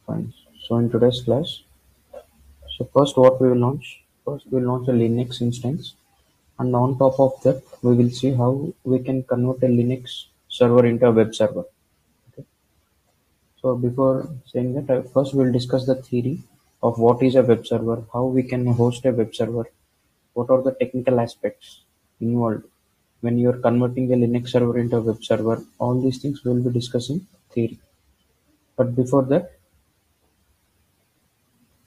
Fine. So in today's class, so first what we will launch? First we will launch a Linux instance, and on top of that we will see how we can convert a Linux server into a web server. Okay. So before saying that, first we will discuss the theory of what is a web server, how we can host a web server, what are the technical aspects involved when you are converting a Linux server into a web server. All these things we will be discussing theory. But before that,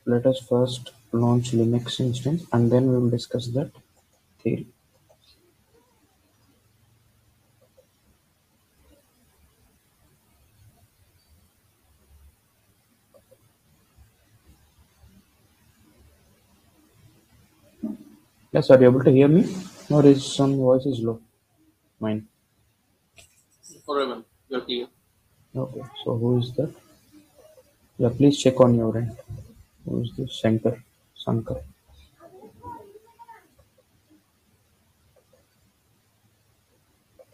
let us first launch Linux instance and then we will discuss that theory. Yes, are you able to hear me? Or is some voice is low? Mine. Forever, you're clear. Okay, so who is that? Yeah, please check on your end. Who is this? Shankar. Shankar.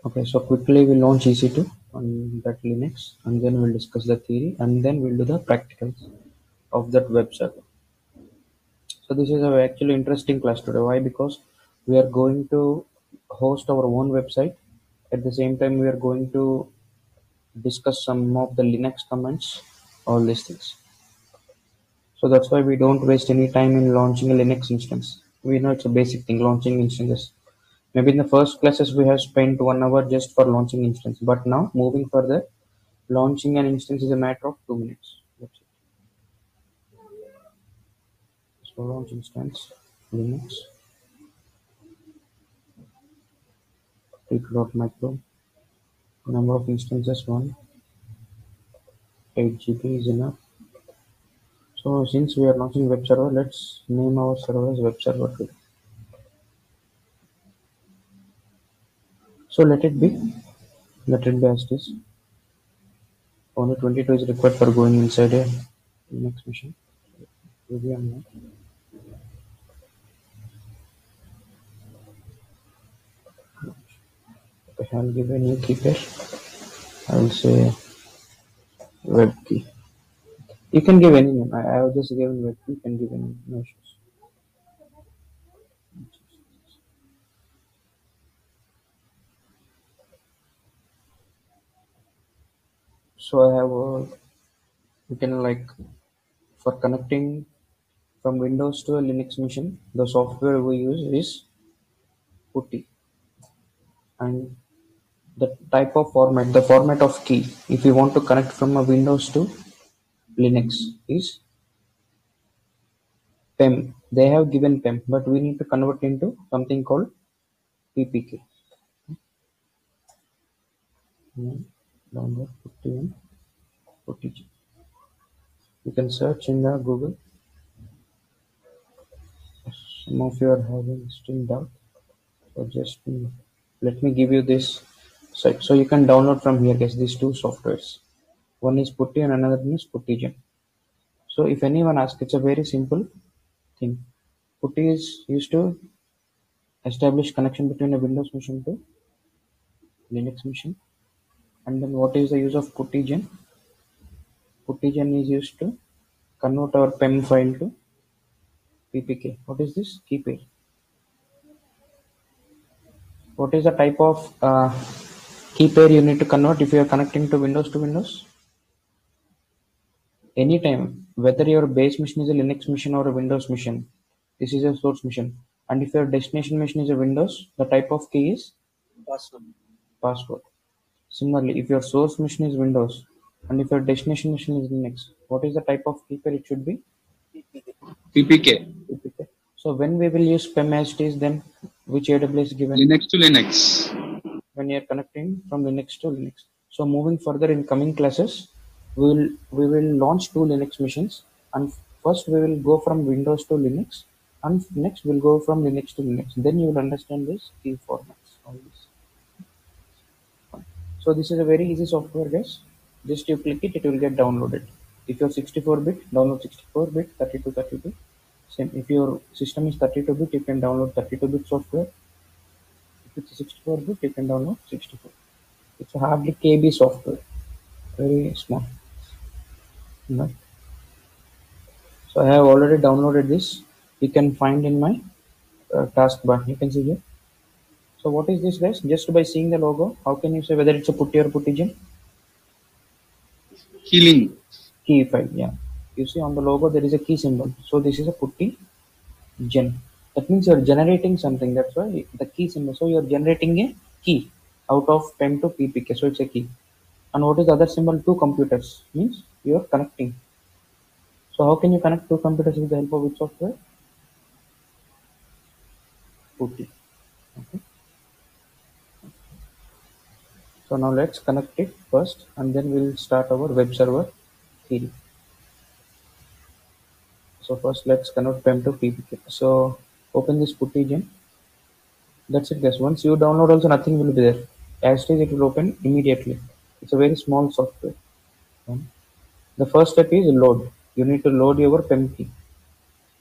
Okay, so quickly we'll launch EC2 on that Linux and then we'll discuss the theory and then we'll do the practicals of that web server. So this is a actually interesting class today. Why? Because we are going to host our own website. At the same time, we are going to discuss some of the Linux commands, all these things. So that's why we don't waste any time in launching a Linux instance. We know it's a basic thing, launching instances. Maybe in the first classes we have spent 1 hour just for launching instance, but now moving further, launching an instance is a matter of 2 minutes. That's it. So launch instance, Linux, micro, number of instances 1, 8 GB is enough. So since we are launching web server, let's name our server as web server today. So let it be as this. Only 22 is required for going inside a Linux machine. Maybe I'm not. Okay, I'll give a new key pair. I'll say web key. You can give any name. I have just given web key. You can give any, no issues. So I have you can like for connecting from Windows to a Linux machine, the software we use is PuTTY, and the type of format, the format of key, if you want to connect from a Windows to Linux is PEM. They have given PEM, but we need to convert into something called PPK. Download PuTTY and PuTTY. You can search in the Google. Some of you are having still doubt, so just let me give you this site. So you can download from here, guys. These two softwares. One is PuTTY and another one is PuTTyGen. So if anyone asks, it's a very simple thing. PuTTY is used to establish connection between a Windows machine to Linux machine. And then what is the use of PuTTyGen? PuTTyGen is used to convert our PEM file to PPK. What is this? Key pair. What is the type of key pair you need to convert if you are connecting to Windows? Anytime, whether your base machine is a Linux machine or a Windows machine, this is a source machine. And if your destination machine is a Windows, the type of key is password. Similarly, if your source machine is Windows and if your destination machine is Linux, what is the type of key pair it should be? PPK, PPK. So when we will use PEM as it is, then which AWS given? Linux to Linux. When you are connecting from Linux to Linux. So moving further in coming classes, we will launch two Linux machines, and first we will go from Windows to Linux, and next we'll go from Linux to Linux. Then you will understand this key formats. All this. So this is a very easy software, guys. Just you click it, it will get downloaded. If you're 64-bit, download 64-bit, 32. Same. If your system is 32-bit, you can download 32-bit software. If it's 64-bit, you can download 64. It's a hardly KB software, very small. No. So I have already downloaded this. You can find in my taskbar. You can see here. So what is this, guys? Just by seeing the logo, how can you say whether it's a putty or puttygen? Healing. Key file, yeah. You see on the logo there is a key symbol. So this is a putty gen. That means you're generating something. That's why the key symbol. So you're generating a key out of PEM to PPK. So it's a key. And what is the other symbol? Two computers. Means you're connecting. So how can you connect two computers with the help of which software? Putty. Okay. So now let's connect it first, and then we'll start our web server theory. So first let's convert PEM to PPK. So open this putty gen. That's it, guys. Once you download also nothing will be there. As it will open immediately. It's a very small software. The first step is load. You need to load your PEM key.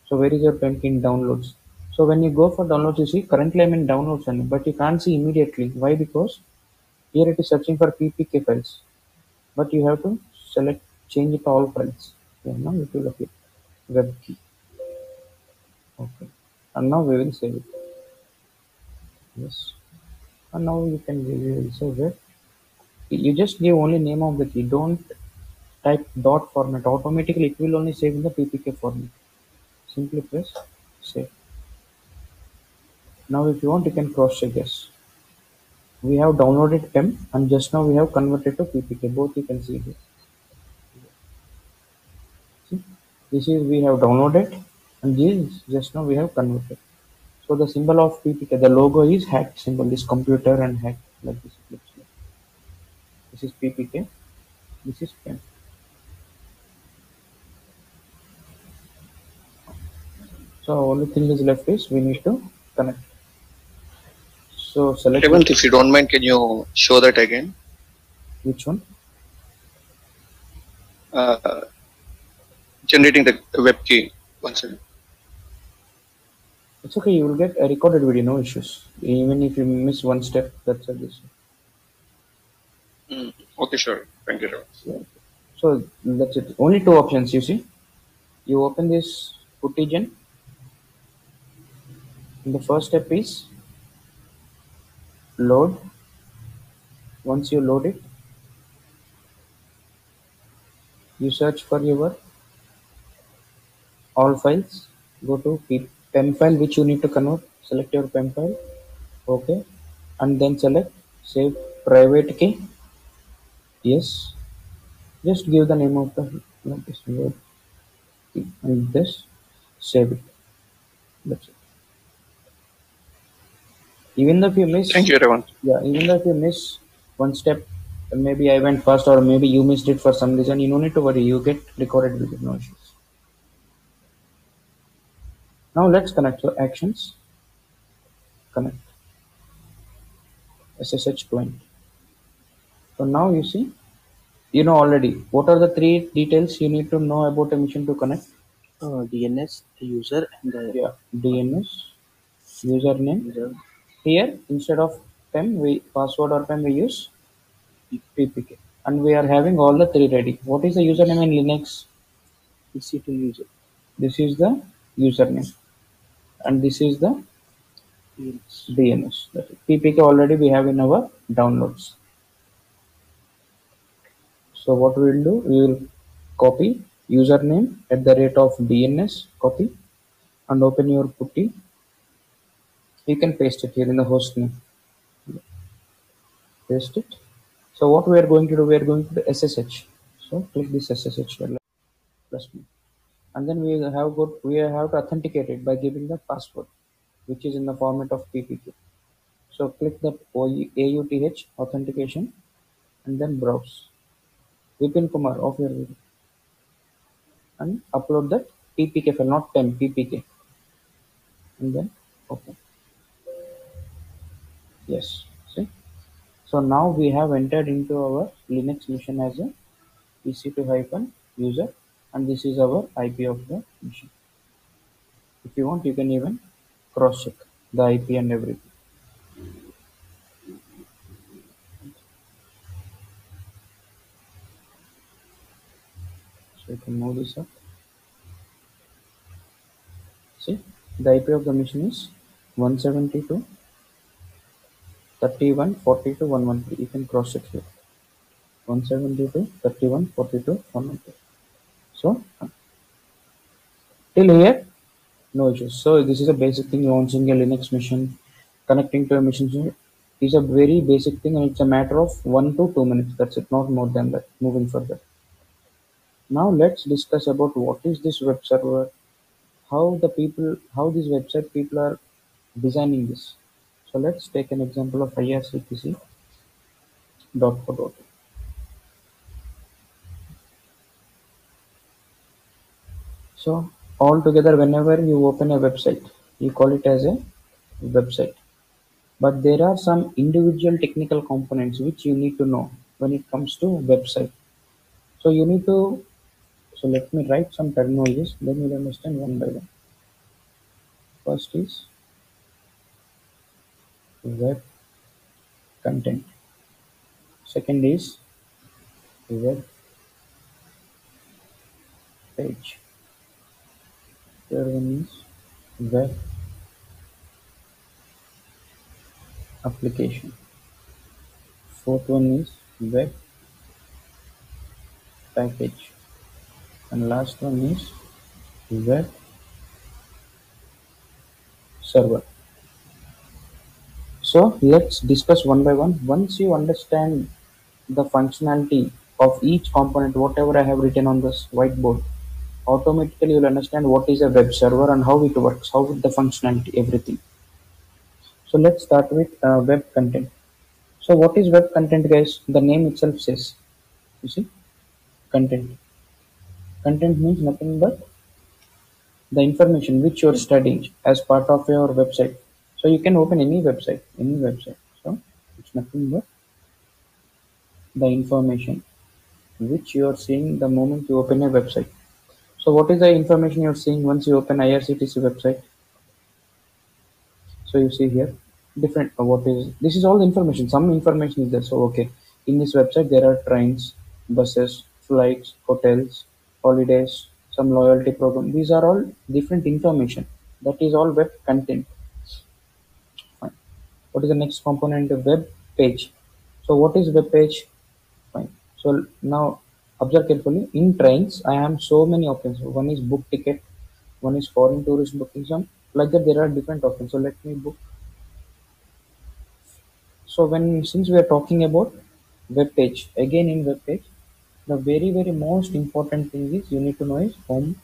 So where is your PEM key in downloads? So when you go for downloads, you see currently I'm in downloads only, but you can't see immediately. Why? Because here it is searching for PPK files, but you have to select change it to all files. Yeah, now it will appear web key. Okay, and now we will save it. Yes, and now you can visually save it. You just give only name of the key. Don't type dot format. Automatically it will only save in the PPK format. Simply press save. Now if you want you can cross check this. We have downloaded PEM and just now we have converted to PPK. Both you can see here. See? This is we have downloaded and this just now we have converted. So the symbol of PPK, the logo is hack symbol, this computer and hack like this. It looks like. This is PPK, this is PEM. So only thing is left is we need to connect. So select Revant, if you don't mind, can you show that again? which one? Uh, Generating the web key. One second. It's okay, you will get a recorded video, no issues. Even if you miss one step, that's a this. Okay, sure. Thank you, Revant. Yeah. So that's it. Only two options you see. You open this Puttigen. The first step is load. Once you load it, you search for your all files. Go to PEM file which you need to convert. Select your PEM file. Okay. And then select save private key. Yes. Just give the name of the like this word key and this save it. That's it. Even though if you miss, Thank you, Revant. yeah, even though if you miss one step, maybe I went first or maybe you missed it for some reason, you don't need to worry. You get recorded with it, no issues. Now let's connect your actions. Connect SSH client. So now you see, you know already what are the three details you need to know about a mission to connect. DNS user and the Yeah, DNS, username. user Here instead of PEM, we password or PEM we use PPK, and we are having all the three ready. What is the username in Linux? EC2 user. This is the username, and this is the DNS. DNS. That is PPK already we have in our downloads. So what we will do, we will copy username at the rate of DNS, copy and open your putty. You can paste it here in the host name. Paste it. So what we are going to do, we are going to do SSH. So click this SSH plus me. And then we have to authenticate it by giving the password, which is in the format of PPK. So click the AUTH authentication and then browse. Vipin Kumar of your video and upload that PPK file, not PEM, PPK, and then open. Yes, see. So now we have entered into our Linux machine as a EC2-user, and this is our IP of the machine. If you want, you can even cross check the IP and everything. So you can move this up. See, the IP of the machine is 172.31.42.113. You can cross check here. 172.31.42.113. So till here, no issues. So this is a basic thing. Launching a Linux machine, connecting to a machine is a very basic thing, and it's a matter of 1 to 2 minutes. That's it, not more than that. Moving further. Now let's discuss about what is this web server, how these website people are designing this. So let's take an example of irctc.co.in. So altogether, whenever you open a website, you call it as a website. But there are some individual technical components which you need to know when it comes to website. So you need to, so let me write some terminologies, then you'll understand one by one. First is web content. Second is web page. Third one is web application. Fourth one is web package. And last one is web server. So let's discuss one by one. Once you understand the functionality of each component, whatever I have written on this whiteboard, automatically you'll understand what is a web server and how it works, how the functionality, everything. So let's start with web content. So what is web content, guys? The name itself says, you see, content. Content means nothing but the information which you're studying as part of your website. So you can open any website, any website. So it's nothing but the information which you are seeing the moment you open a website. So what is the information you're seeing once you open IRCTC website? So you see here different what is this is all the information. Some information is there. So okay, in this website there are trains, buses, flights, hotels, holidays, some loyalty program. These are all different information. That is all web content. Fine. What is the next component? The web page. So what is web page? Fine. So now observe carefully. In trains, I have so many options. One is book ticket, one is foreign tourist booking. Some like that there are different options. So let me book. So since we are talking about web page, again in web page, the very most important thing is you need to know is home.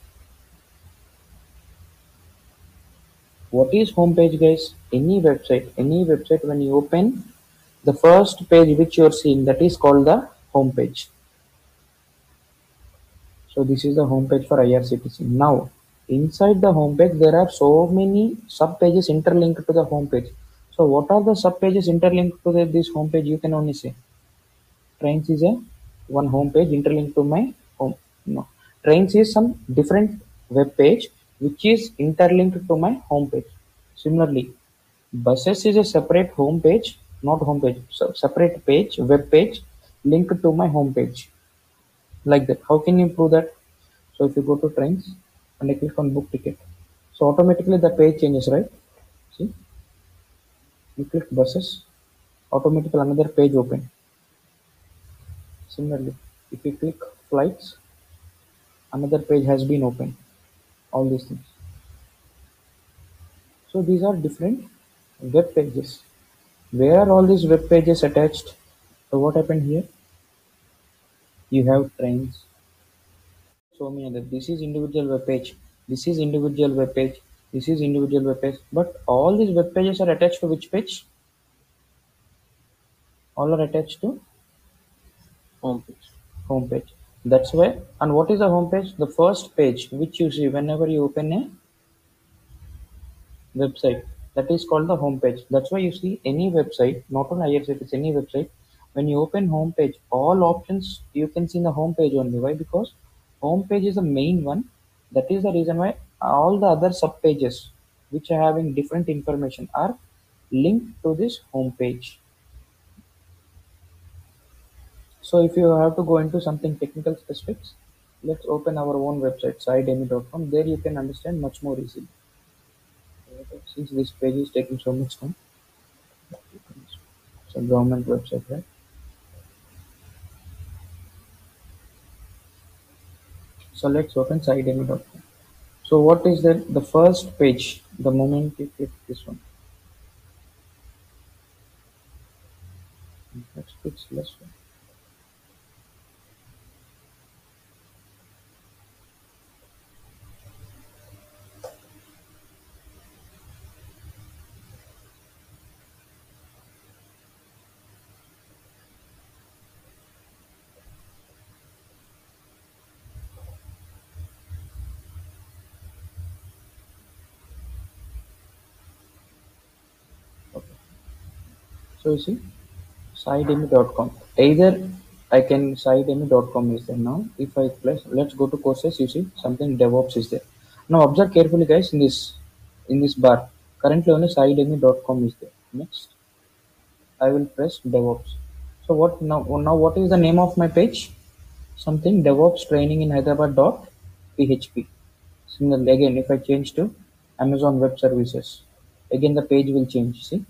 What is home page, guys? Any website when you open the first page which you are seeing, that is called the home page. So this is the home page for IRCTC. Now, inside the home page, there are so many sub pages interlinked to the home page. So what are the sub pages interlinked to this home page? You can only say trains is a one home page interlinked to my home. No, trains is some different web page which is interlinked to my home page. Similarly, buses is a separate home page, not home page, so separate page, web page linked to my home page. Like that. How can you prove that? So if you go to trains and I click on book ticket, so automatically the page changes, right? See, you click buses, automatically another page open. Similarly, if you click flights, another page has been opened. All these things. So these are different web pages. Where are all these web pages attached? So what happened here? You have trains. So many other. This is individual web page. This is individual web page. This is individual web page. But all these web pages are attached to which page? All are attached to Home page. home page. That's why. And what is the home page? The first page which you see whenever you open a website. That is called the home page. That's why you see any website, not on IRCTC, any website. When you open home page, all options you can see in the home page only. Why? Because home page is the main one. That is the reason why all the other sub pages which are having different information are linked to this home page. So if you have to go into something technical specifics, let's open our own website, sidemi.com. There you can understand much more easily. Since this page is taking so much time, it's a government website, right? So let's open sidemy.com. So what is the first page the moment you click this one? Let's click less one. Okay. So you see sidemy.com. Either I can sidemy.com is there now. If I press, let's go to courses. You see something DevOps is there. Now observe carefully, guys. In this bar, currently only sidemy.com is there. Next, I will press DevOps. So what now? Now what is the name of my page? Something DevOps training in Hyderabad.php. Similarly, again, if I change to Amazon Web Services, again the page will change. See,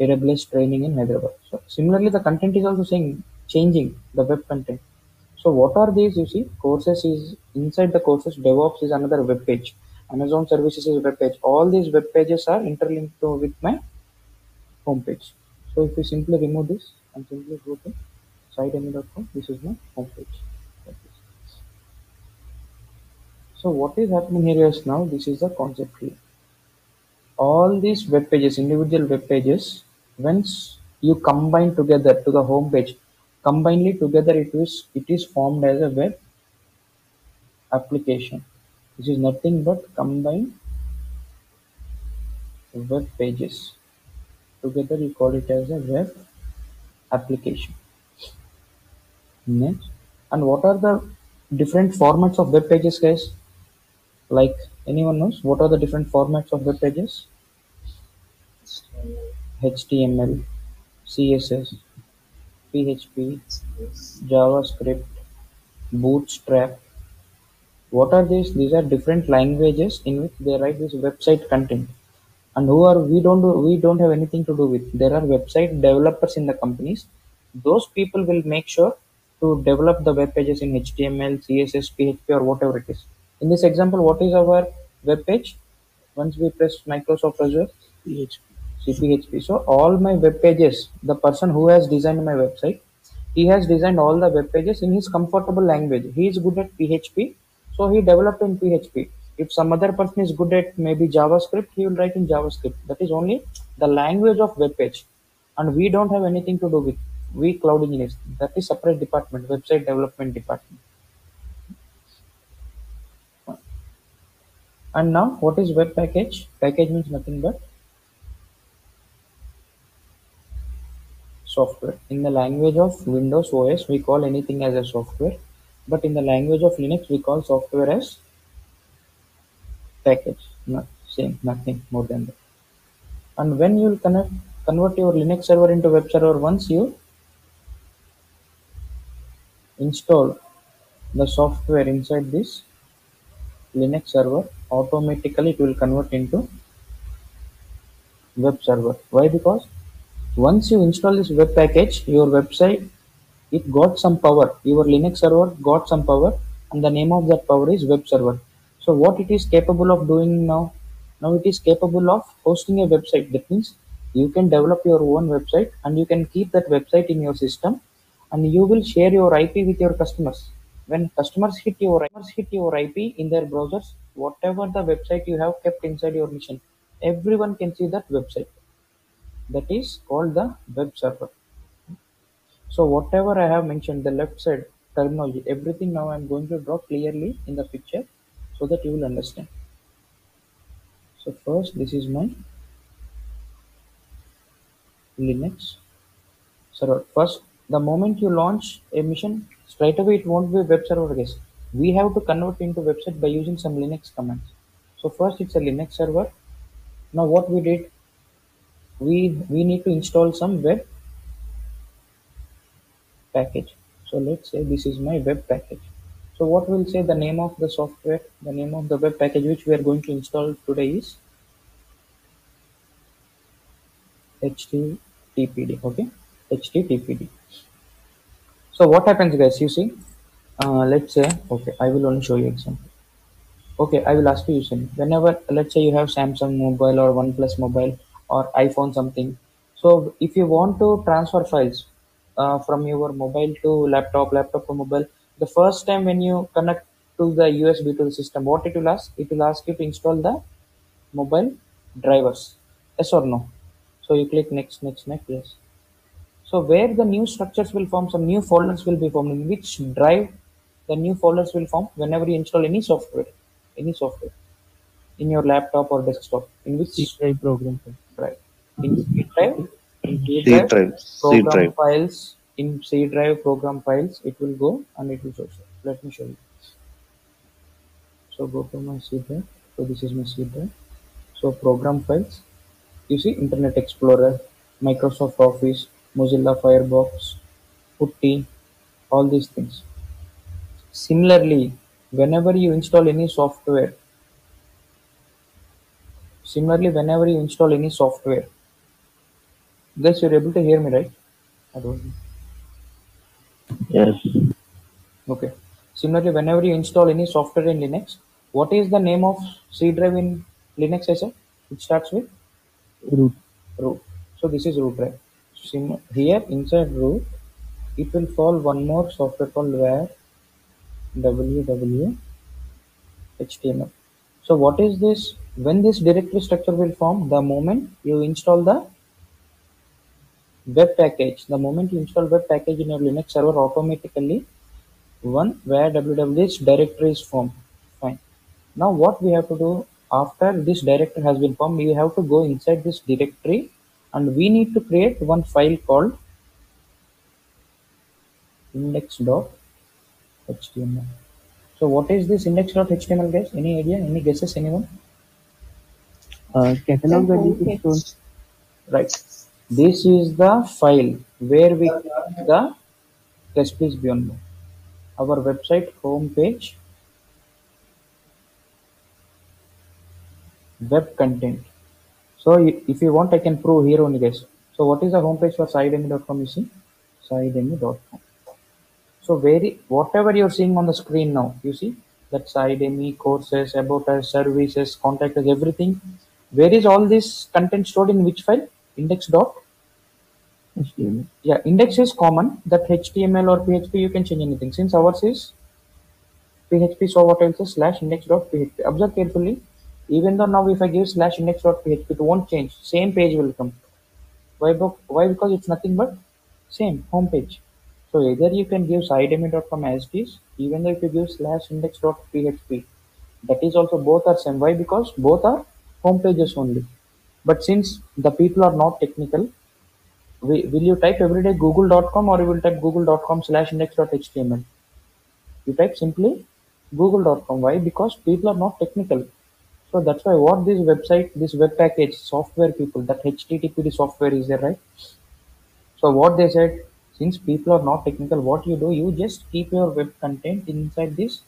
AWS training in Hyderabad. So similarly, the content is also saying changing the web content. So what are these? You see, courses is inside the courses. DevOps is another web page. Amazon Services is web page. All these web pages are interlinked with my home page. So if we simply remove this and simply go to sidemy.com, this is my home page. So what is happening here is now this is the concept here. All these web pages, individual web pages, once you combine together to the home page, combinedly together it is formed as a web application. This is nothing but combined web pages. Together you call it as a web application. Next, and what are the different formats of web pages, guys? Like anyone knows what are the different formats of web pages? HTML, CSS, PHP, JavaScript, Bootstrap. What are these? These are different languages in which they write this website content. And who are we don't have anything to do with. There are website developers in the companies. Those people will make sure to develop the web pages in HTML, CSS, PHP, or whatever it is. In this example, what is our web page? Once we press Microsoft Azure, PHP. CPHP. So all my web pages, the person who has designed my website, he has designed all the web pages in his comfortable language. He is good at PHP, so he developed in PHP. If some other person is good at maybe JavaScript, he will write in JavaScript. That is only the language of web page, and we don't have anything to do with we cloud engineers. That is separate department, website development department. And now, what is web package? Package means nothing but software. In the language of Windows OS, we call anything as a software, but in the language of Linux, we call software as package. Not same, nothing more than that. And when you will convert your Linux server into web server, once you install the software inside this Linux server, automatically it will convert into web server. Why? Because once you install this web package, your website, it got some power. Your Linux server got some power, and the name of that power is web server. So what it is capable of doing now? Now it is capable of hosting a website. That means you can develop your own website and you can keep that website in your system, and you will share your IP with your customers. When customers hit your IP in their browsers, whatever the website you have kept inside your machine, everyone can see that website. That is called the web server. So whatever I have mentioned, the left side terminology, everything now I'm going to draw clearly in the picture so that you will understand. So first, this is my Linux server. First, the moment you launch a mission, straight away it won't be a web server, guys. We have to convert into website by using some Linux commands. So first, it's a Linux server. Now what we did, we need to install some web package. So let's say this is my web package. So what will say the name of the software, the name of the web package which we are going to install today is HTTPD. Okay, HTTPD. So what happens, guys? You see, let's say, okay, I will only show you example. Okay, I will ask you, Yushin, whenever, let's say you have Samsung mobile or OnePlus mobile or iPhone something. So if you want to transfer files from your mobile to laptop, laptop to mobile, the first time when you connect to the USB to the system, what it will ask? It will ask you to install the mobile drivers. Yes or no? So you click next, next, next, yes. So where the new structures will form, some new folders will be formed. In which drive the new folders will form whenever you install any software in your laptop or desktop. In C which drive program file. drive? In C drive, in C C drive, drive. C program drive. files. In C drive, program files. It will go and it will show. Let me show you. So go to my C drive. So this is my C drive. So program files. You see Internet Explorer, Microsoft Office, Mozilla Firefox, Putty, all these things. Similarly, whenever you install any software, guys, you're able to hear me, right? I don't know. Yes. Okay. Similarly, whenever you install any software in Linux, what is the name of C drive in Linux? I said it starts with Root. root. So this is root drive. Here inside root, it will fall one more software called var ww html. So what is this? When this directory structure will form, the moment you install the web package, the moment you install web package in your Linux server, automatically one where www is directory is formed. Fine. Now what we have to do after this directory has been formed, we have to go inside this directory and we need to create one file called index.html. So what is this index.html, guys? Any idea? Any guesses? Anyone? Catalog values stored. Right. This is the file where we keep the, yes, please be on mute. Our website homepage, web content. So if you want, I can prove here only, guys. So what is the homepage for sidemi.com? You see, sidemi.com. So whatever you're seeing on the screen now, you see that Sidemi, courses, about us, services, contact us, everything. Where is all this content stored in which file? Index dot. HTML. Yeah, index is common. That HTML or PHP you can change anything. Since ours is PHP, so what else is slash index.php. Observe carefully. Even though now if I give slash index.php, it won't change. Same page will come. Why? Why? Because it's nothing but same home page. So either you can give sidemi.com as it is, even though if you give slash index.php, that is also both are same. Why? Because both are home pages only. But since the people are not technical, will you type everyday google.com or you will type google.com slash index.html? You type simply google.com. Why? Because people are not technical. So that's why what this website, this web package, software people, that HTTPD software is there, right? So what they said, since people are not technical, what you do, you just keep your web content inside this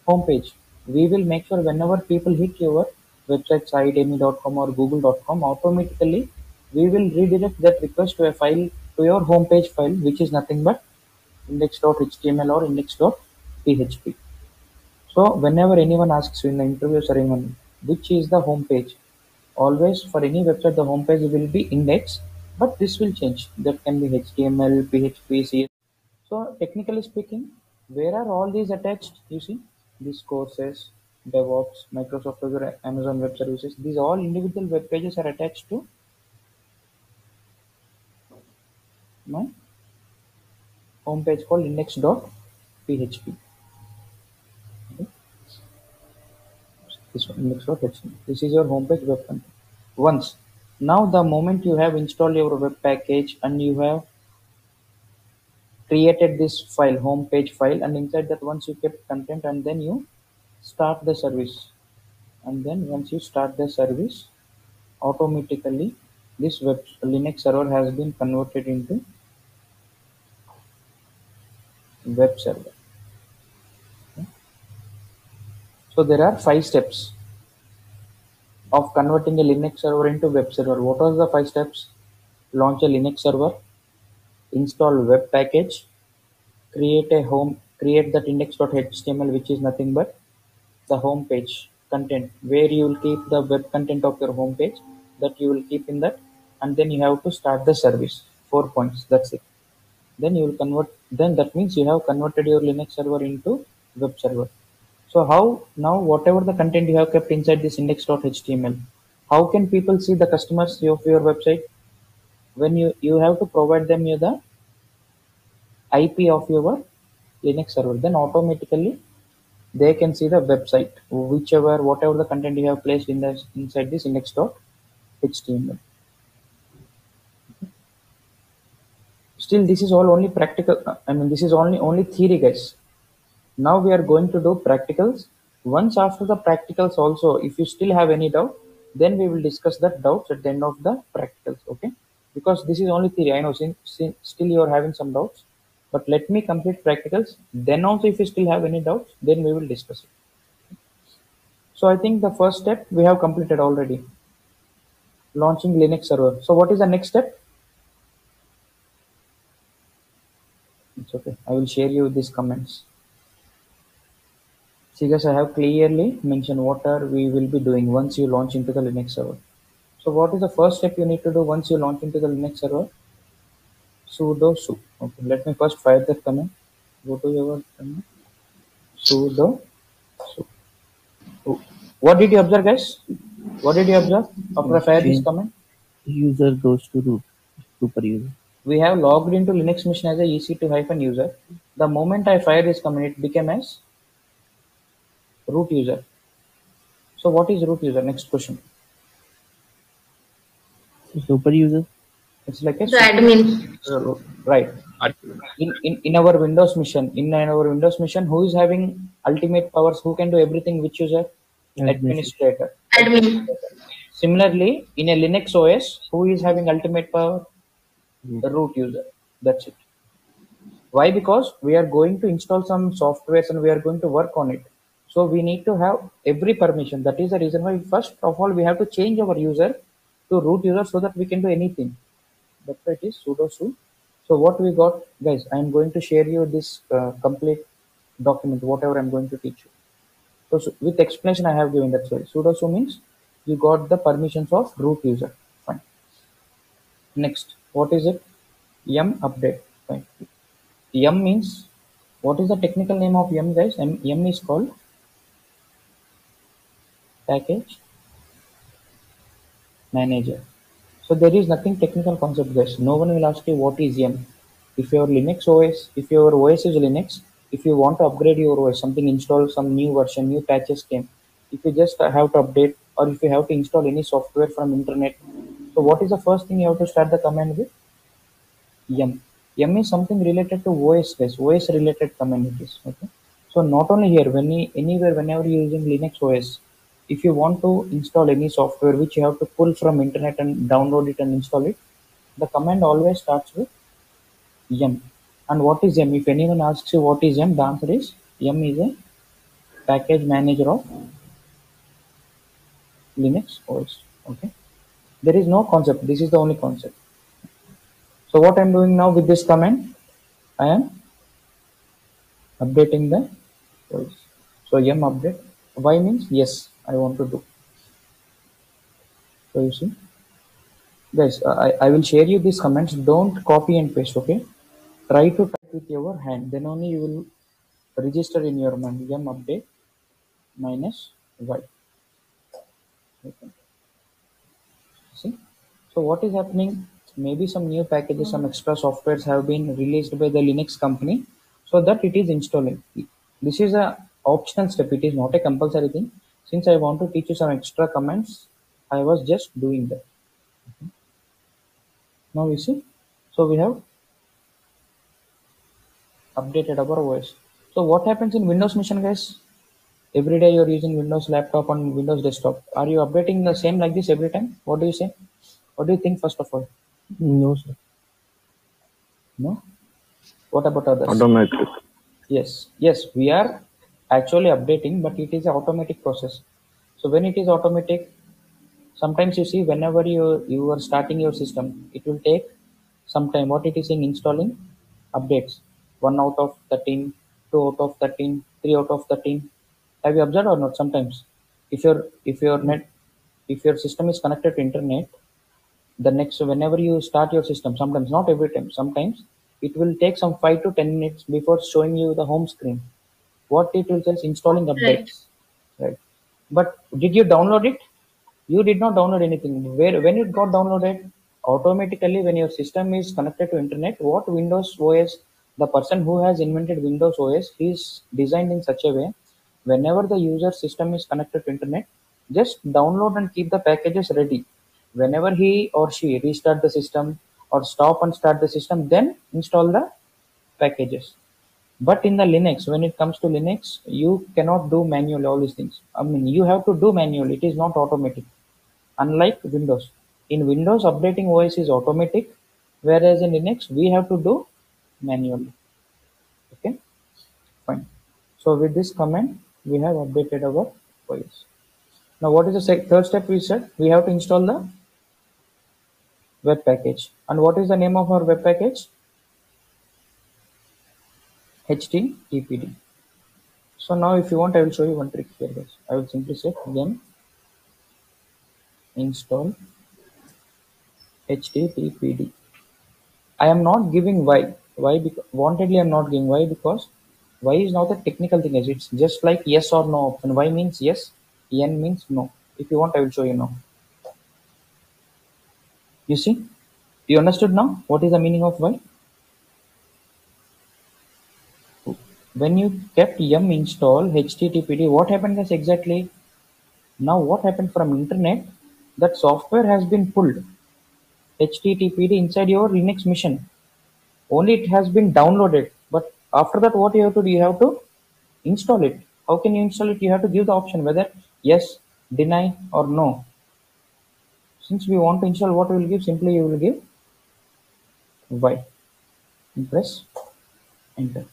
homepage. We will make sure whenever people hit your website site.me.com or google.com, automatically we will redirect that request to a file, to your homepage file, which is nothing but index.html or index.php. So whenever anyone asks you in the interview ceremony, which is the homepage, always for any website the homepage will be index, but this will change. That can be HTML, PHP, CSS. So technically speaking, where are all these attached? You see, these courses, DevOps, Microsoft Azure, Amazon Web Services. These all individual web pages are attached to my homepage called index.php. Okay. This one, index.html. This is your homepage web content. Once, now the moment you have installed your web package and you have created this file, homepage file, and inside that once you kept content and then you start the service. And then once you start the service, automatically this web Linux server has been converted into web server. Okay. So there are 5 steps of converting a Linux server into web server. What are the 5 steps? launch a Linux server, install web package, create that index.html, which is nothing but the home page content, where you will keep the web content of your home page, that you will keep in that, and then you have to start the service. 4 points, that's it. Then you will convert, then that means you have converted your Linux server into web server. So how now whatever the content you have kept inside this index.html, how can people see the customers of your website? When you have to provide them the IP of your Linux server, then automatically they can see the website, whatever the content you have placed in the inside this index.html. Still, this is all only practical. I mean, this is only theory, guys. Now we are going to do practicals. Once after the practicals also, if you still have any doubt, then we will discuss that doubts at the end of the practicals, okay? Because this is only theory. I know still you are having some doubts, but let me complete practicals. Then also, if you still have any doubts, then we will discuss it. So I think the first step we have completed already, launching Linux server. So what is the next step? It's okay. I will share you these comments. See guys, I have clearly mentioned what are we will be doing once you launch into the Linux server. So what is the first step you need to do once you launch into the Linux server? Sudo su. Okay, let me first fire that command. Go to your command. Sudo su. Oh. What did you observe, guys? What did you observe after I fire this command? User goes to root, super user. We have logged into Linux machine as a EC2-user. The moment I fire this command, it became as root user. So what is root user? Next question. Super user. It's like a The admin. Right. In our Windows mission, who is having ultimate powers? Who can do everything? Which user? Administrator. Admin. Similarly, in a Linux OS, who is having ultimate power? The root user. That's it. Why? Because we are going to install some softwares and we are going to work on it. So we need to have every permission. That is the reason why first of all we have to change our user to root user so that we can do anything. That's why it is sudo su. So what we got, guys, I am going to share you this complete document, whatever I'm going to teach you. So with explanation I have given, that's why. Sudo su means you got the permissions of root user. Fine. Next, what is it? Yum update. Fine. Yum means, what is the technical name of Yum, guys? Yum is called package manager. So there is nothing technical concept, guys. No one will ask you what is Yum. If your Linux OS, if your OS is Linux, if you want to upgrade your OS, something install some new version, new patches came. If you just have to update, or if you have to install any software from internet, so what is the first thing you have to start the command with? Yum. Yum is something related to OS, guys. OS related command it is. Okay. So not only here, anywhere, whenever you're using Linux OS, if you want to install any software which you have to pull from internet and download it and install it, the command always starts with yum. And what is yum? If anyone asks you what is yum, the answer is yum is a package manager of Linux OS. Okay. There is no concept. This is the only concept. So what I'm doing now with this command, I am updating the OS. So yum update. Y means yes, I want to do. So you see, guys, I will share you these comments. Don't copy and paste. Okay. Try to type with your hand. Then only you will register in your mind. Yum update minus y. Okay. See. So what is happening? Maybe some new packages, some extra softwares have been released by the Linux company, so that it is installing. This is a optional step. It is not a compulsory thing. Since I want to teach you some extra commands, I was just doing that. Okay. Now you see. So we have updated our OS. So what happens in Windows Mission, guys? Every day you're using Windows laptop and Windows desktop. Are you updating the same like this every time? What do you say? What do you think first of all? No, sir. No? What about others? Automatic. Yes, we are actually updating, but it is an automatic process. So when it is automatic, sometimes you see whenever you are starting your system, it will take some time. What it is in installing updates, 1 out of 13, 2 out of 13, 3 out of 13. Have you observed or not? Sometimes if your net, if your system is connected to internet, the next, whenever you start your system, sometimes, not every time, sometimes it will take some 5 to 10 minutes before showing you the home screen. What it will say is installing Right. updates, right? But did you download it? You did not download anything. Where, when it got downloaded, automatically when your system is connected to internet, what Windows OS, the person who has invented Windows OS, he is designed in such a way, whenever the user system is connected to internet, just download and keep the packages ready. Whenever he or she restart the system or stop and start the system, then install the packages. But in the Linux, when it comes to Linux, you cannot do manually all these things. I mean, you have to do manually. It is not automatic. Unlike Windows. In Windows, updating OS is automatic, whereas in Linux, we have to do manually. Okay, fine. So with this command, we have updated our OS. Now, what is the third step we said? We have to install the web package. And what is the name of our web package? HTTPD. So now if you want, I will show you one trick here, guys. I will simply say yum install HTTPD. I am not giving y. Why? Because wantedly I'm not giving y, because y is not a technical thing. As it's just like yes or no option. Y means yes, n means no. If you want, I will show you now. You see? You understood now what is the meaning of y? When you kept yum install HTTPD, what happened is exactly, now what happened from internet, that software has been pulled HTTPD inside your Linux machine. Only it has been downloaded, but after that what you have to do, you have to install it. How can you install it? You have to give the option whether yes, deny or no. Since we want to install, what we will give, simply you will give y and press enter.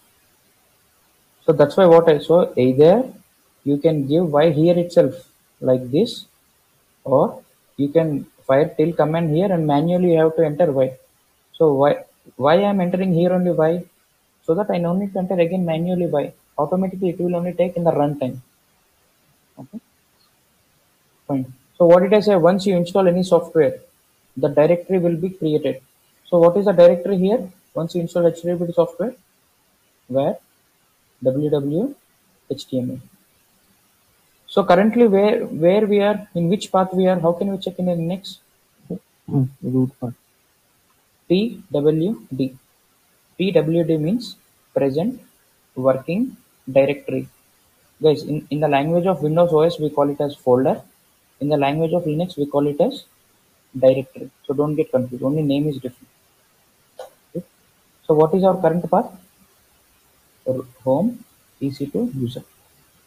So that's why what I saw, either you can give y here itself like this, or you can fire till command here and manually you have to enter y. So why I am entering here only y, so that I don't need to enter again manually y. Automatically it will only take in the runtime. Okay, fine. So what did I say? Once you install any software, the directory will be created. So what is the directory here? Once you install HTTP software, where www html. So currently where we are, in which path we are, how can we check in the next? Root path. PWD. PWD means present working directory. Guys, in the language of Windows OS, we call it as folder. In the language of Linux, we call it as directory. So don't get confused. Only name is different. Okay. So what is our current path? Home, EC2, user.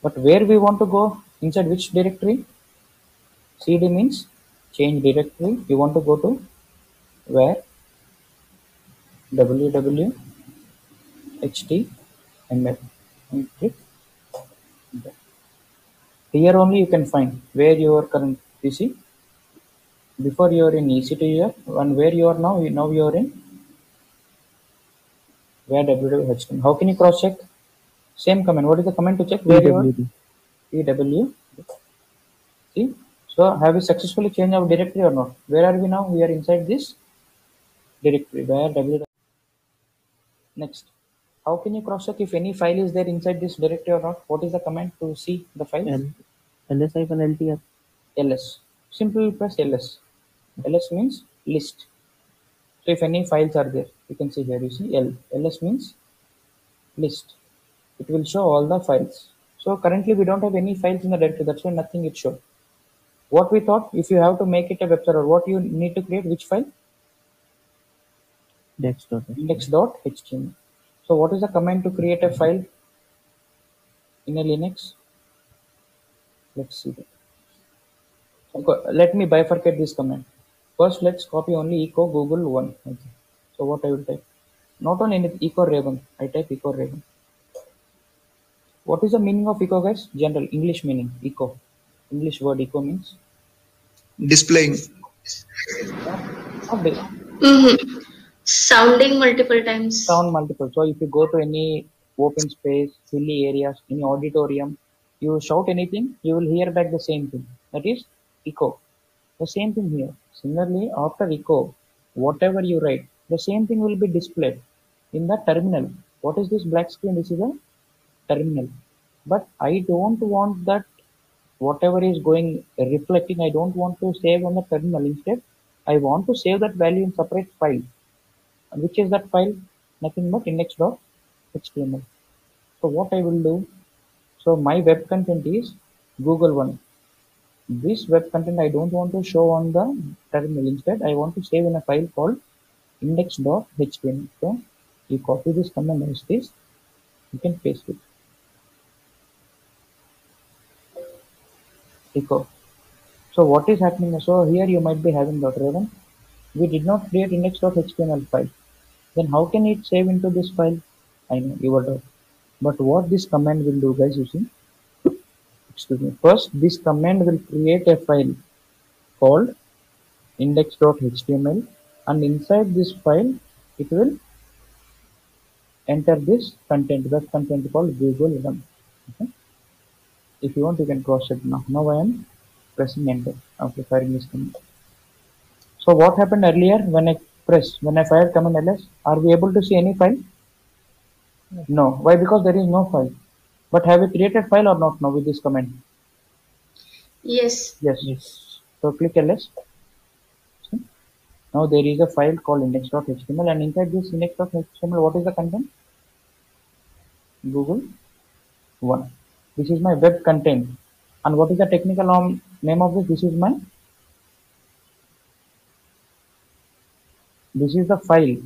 But where we want to go, inside which directory? CD means change directory. You want to go to where? www html. And click enter. Here only you can find where you are current. You see, before you are in EC2 user, and where you are now, now you are in where www. How can you cross check? Same command. What is the command to check where you are? PWD. PW. See, so have we successfully changed our directory or not? Where are we now? We are inside this directory where www. Next, how can you cross check if any file is there inside this directory or not? What is the command to see the file? ls-ltr. ls. Simply press ls. ls means list. So if any files are there, you can see here, you see L. ls means list. It will show all the files. So currently we don't have any files in the directory, that's why nothing it showed. What we thought, if you have to make it a web server, what you need to create, which file? Index.html. So what is the command to create a file in a Linux? Let's see that. Okay, let me bifurcate this command. First, let's copy only echo Google 1. Okay. So what I will type? Not only echo Raven, I type echo Raven. What is the meaning of echo, guys? General English meaning, echo. English word echo means Displaying. Not this. Sounding multiple times. Sound multiple. So if you go to any open space, hilly areas, any auditorium, you shout anything, you will hear back the same thing. That is echo. The same thing here. Similarly, after echo, whatever you write, the same thing will be displayed in the terminal. What is this black screen? This is a terminal. But I don't want that whatever is going reflecting, I don't want to save on the terminal. Instead, I want to save that value in separate file. And which is that file? Nothing but index.html. So what I will do, so my web content is Google one. This web content I don't want to show on the terminal. Instead, I want to save in a file called index.html. So you copy this command as this, you can paste it. Echo. So what is happening? So here you might be having .11. We did not create index.html file. Then how can it save into this file? I know your doubt. But what this command will do, guys, you see. Excuse me. First, this command will create a file called index.html, and inside this file, it will enter this content, web content called Google one. Okay. If you want, you can cross check now. Now I am pressing enter after firing this command. So what happened earlier when I fired command ls? Are we able to see any file? No. Why? Because there is no file. But have we created file or not now with this command? Yes. Yes. So click ls. See? Now there is a file called index.html, and inside this index.html, what is the content? Google one. This is my web content. And what is the technical name of this? This is the file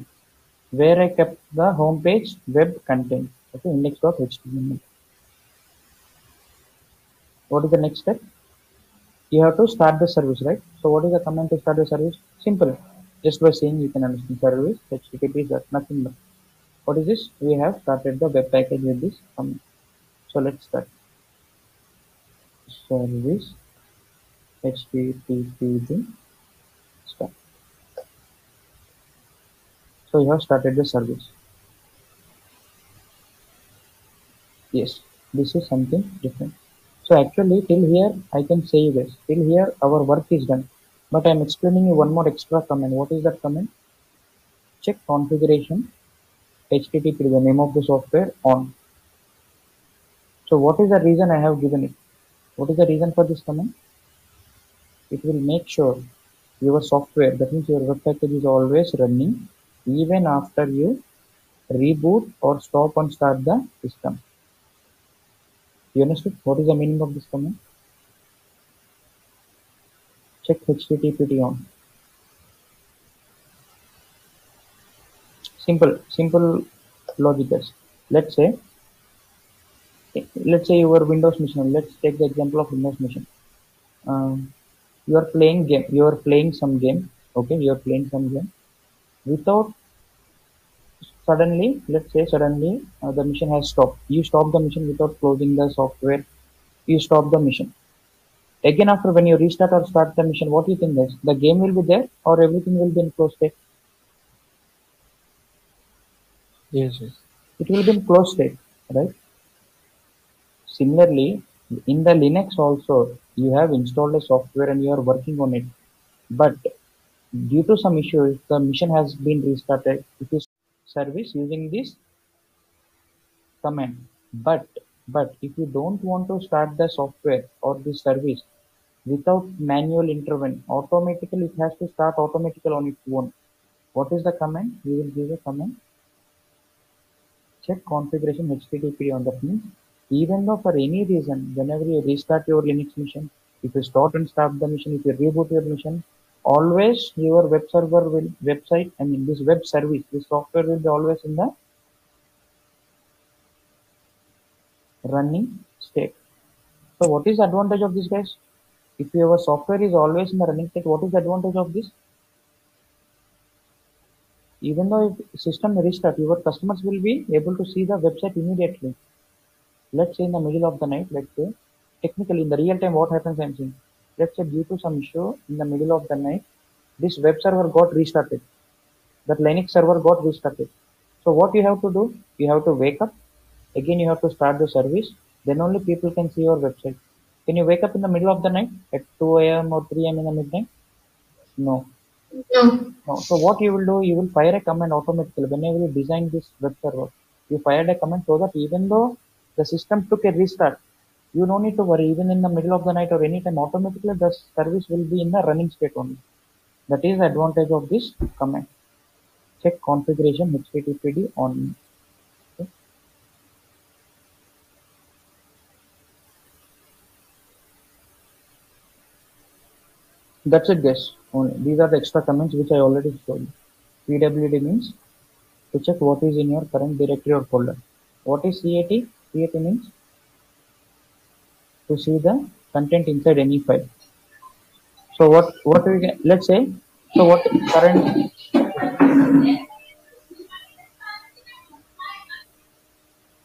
where I kept the home page web content. Okay, index.html. What is the next step? You have to start the service, right? So what is the command to start the service? Simple. Just by saying you can understand service, HTTP is nothing but. What is this? We have started the web package with this command. So let's start. Service HTTP start. So you have started the service. Yes, this is something different. So actually till here I can say you this. Till here our work is done. But I am explaining you one more extra command. What is that command? Check configuration HTTP, the name of the software, on. So what is the reason I have given it? What is the reason for this command? It will make sure your software, that means your web package, is always running even after you reboot or stop and start the system. You understood? What is the meaning of this command? Check HTTP on. Simple logic is. Let's say your Windows machine. Let's take the example of Windows machine. You are playing game. You are playing some game. Okay, you are playing some game. Without suddenly, let's say the mission has stopped. You stop the mission without closing the software. You stop the mission. Again, after when you restart or start the mission, what do you think, guys? The game will be there or everything will be in closed state? Yes. It will be in closed state, right? Similarly, in the Linux also, you have installed a software and you are working on it. But due to some issues, the mission has been restarted. It is service using this command. But if you don't want to start the software or the service without manual intervention, automatically it has to start automatically on its own. What is the command? We will give a command. Check configuration HTTP on. That means even though for any reason, whenever you restart your Linux machine, if you start and start the machine, if you reboot your machine, always your web server will this web service, this software will be always in the running state. So what is the advantage of this, guys? If your software is always in the running state, what is the advantage of this? Even though if system restart, your customers will be able to see the website immediately. Let's say in the middle of the night, let's say, technically in the real time, what happens I'm saying? let's say due to some issue in the middle of the night, this web server got restarted. That Linux server got restarted. So what you have to do? You have to wake up. Again, you have to start the service. Then only people can see your website. Can you wake up in the middle of the night at 2 a.m. or 3 a.m. in the midnight? No. No. No. So what you will do? You will fire a command automatically. Whenever you design this web server, you fired a command so that even though the system took a restart, you don't need to worry. Even in the middle of the night or any time, automatically the service will be in the running state only. That is the advantage of this command. Check configuration HTTPD on. Okay. That's it, guys. Only these are the extra comments which I already showed you. PWD means to check what is in your current directory or folder. What is CAT? CAT means to see the content inside any file. So what we can, let's say, so what current,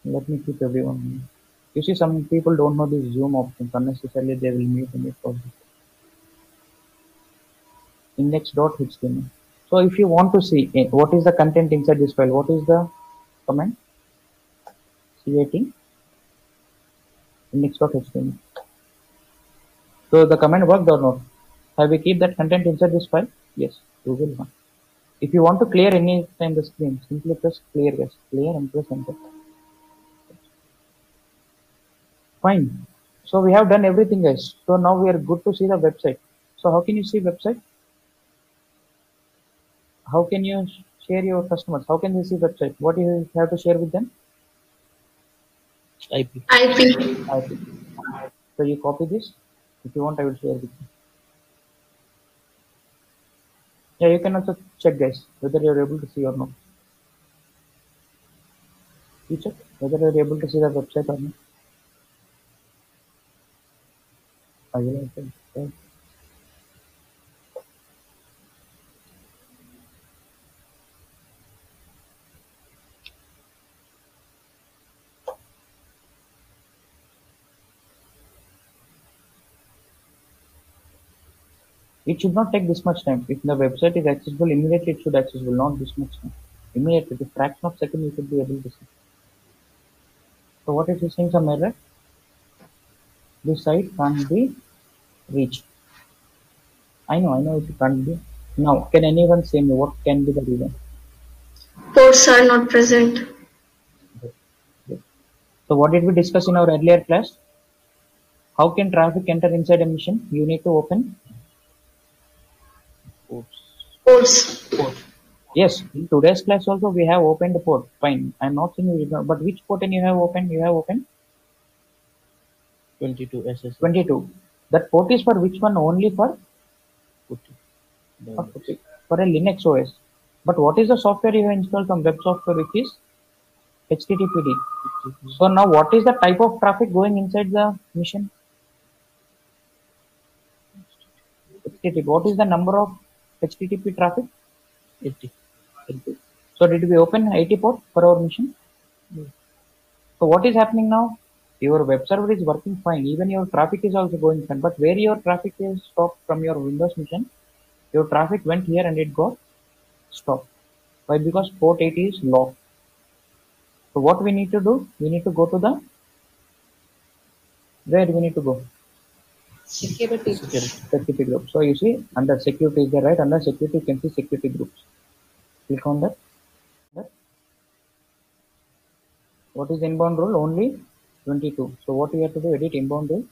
let me keep everyone. You see, some people don't know this zoom options. Unnecessarily they will mute and it index.html. So if you want to see what is the content inside this file, what is the command? Cat index.html. So the command worked or not? Have we keep that content inside this file? Yes, Google one. If you want to clear any time the screen, simply press clear, guys. Clear and press enter. Fine. So we have done everything, guys. So now we are good to see the website. So how can you see website? How can you share your customers? How can they see website? What do you have to share with them? IP. IP. So you copy this. If you want, I will share with you. Yeah, you can also check, guys, whether you're able to see or not. You check whether you're able to see the website or not. I will also. It should not take this much time. If the website is accessible, immediately it should accessible, not this much time. Immediately, the fraction of second you should be able to see. So what if you're seeing some error? This site can't be reached. I know it can't be. Now, can anyone say me what can be the reason? Ports are not present. So what did we discuss in our earlier class? How can traffic enter inside a machine? You need to open Ports. port. Yes, in today's class also we have opened the port. Fine. I'm not saying you did not, but which port you have opened? You have opened 22 SS. 22. That port is for which one? Only for Okay. for a Linux OS. But what is the software you have installed from web software, which is HTTPD? So now what is the type of traffic going inside the machine? HTTP. What is the number of HTTP traffic? 80. 80. So did we open 80 port for our machine? So what is happening now? Your web server is working fine. Even your traffic is also going fine. But where your traffic is stopped from your Windows machine, your traffic went here and it got stopped. Why? Because port 80 is locked. So what we need to do? We need to go to the, where we need to go? Security. Security group. So you see under security is there, right? Under security you can see security groups. Click on that. What is inbound rule? Only 22. So what we have to do? Edit inbound rules.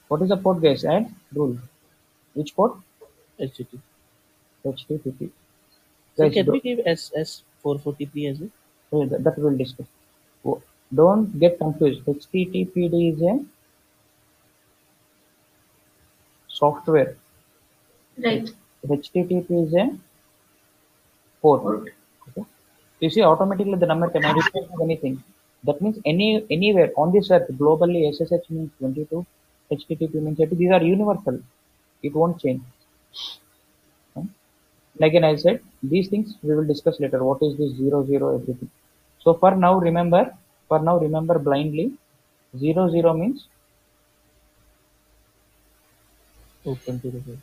What is the port, guys? Add rule. Which port? HTTP. HTTP. So Guys, can we give SS443 as well? that we will discuss. Don't get confused. HTTPD is a software. Right. HTTP is a port. Okay. You see, automatically the number can add anything. That means anywhere on this earth, globally, SSH means 22, HTTP means 80. These are universal. It won't change. Okay. Again, I said these things we will discuss later. What is this 00, everything. So for now, remember blindly 00 means Open to the web.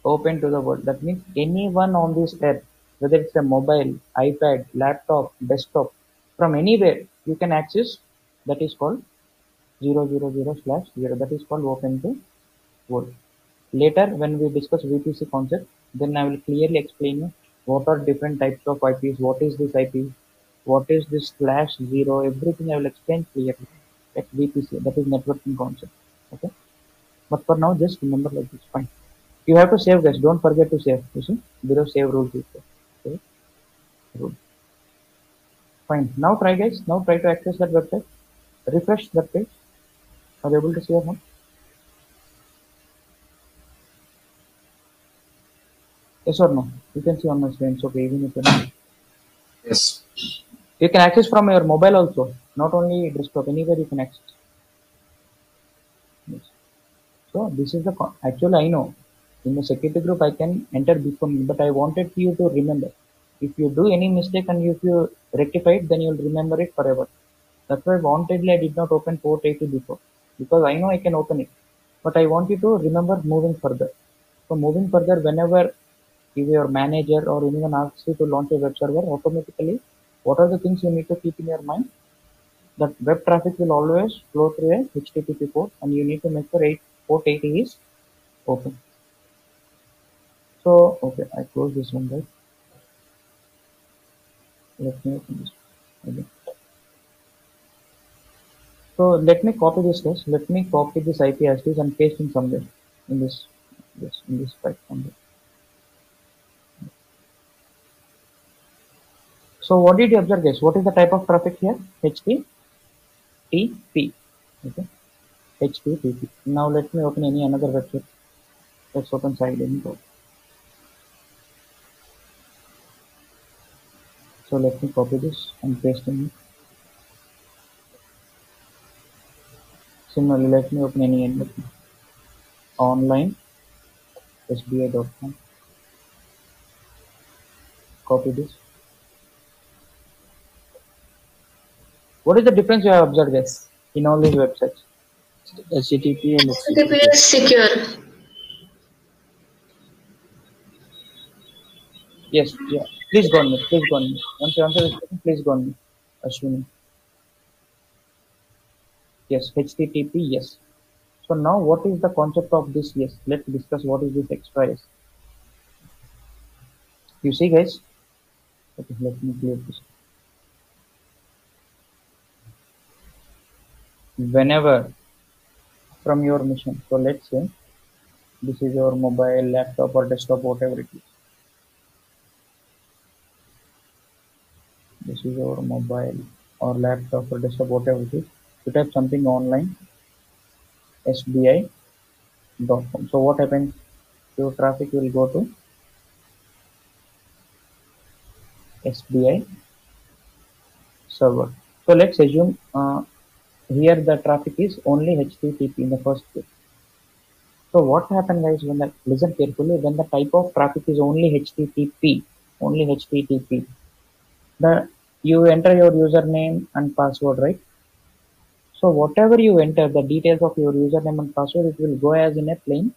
Open to the world. That means anyone on this earth, whether it's a mobile, iPad, laptop, desktop, from anywhere you can access. That is called 000/0. That is called open to world. Later, when we discuss VPC concept, then I will clearly explain you what are different types of IPs, what is this IP, what is this /0, everything I will explain clearly. At VPC, that is networking concept. Okay. But for now, just remember like this. Fine. You have to save, guys. Don't forget to save. You see, below save rules is there. Okay. Rule. Fine. Now try, guys. Now try to access that website. Refresh that page. Are you able to see or not? Yes or no? You can see on my screen. So even if you're not. Yes. You can access from your mobile also, not only desktop. Anywhere you can access. Yes. So this is the actually I know in the security group I can enter before me, but I wanted you to remember. If you do any mistake and if you rectify it, then you'll remember it forever. That's why wantedly I did not open port 80 before, because I know I can open it, but I want you to remember moving further. So moving further, whenever if your manager or anyone asks you to launch a web server, automatically, what are the things you need to keep in your mind? That web traffic will always flow through a HTTP port, and you need to make sure port 80 is open. So, okay, I close this one, right? Let me open this. Okay. So let me copy this, guys. Let me copy this IP as it is and paste in somewhere in this file somewhere. So what did you observe, guys? What is the type of traffic here? HTTP. Okay. HTTP. Now let me open any another website. Let's open side-in. So let me copy this and paste in. Similarly, let me open any end online sbi.com. Copy this. What is the difference you have observed, guys, in all these websites? HTTP and HTTP HTTP. is secure. Yes, yeah. Please go on me. Please go on me. Once you answer this question, please go on me. Ashwini. Yes, HTTP, yes. So now what is the concept of this? Yes, let's discuss what is this extra yes. You see, guys? Okay, let me clear this. Whenever from your mission, so let's say this is your mobile, laptop or desktop, whatever it is. This is your mobile or laptop or desktop, whatever it is. You type something online, SBI.com. So what happens? Your traffic will go to SBI server. So let's assume here the traffic is only HTTP in the first place. So what happens, guys, when listen carefully, when the type of traffic is only HTTP, you enter your username and password, right? So whatever you enter, the details of your username and password, it will go as in a plain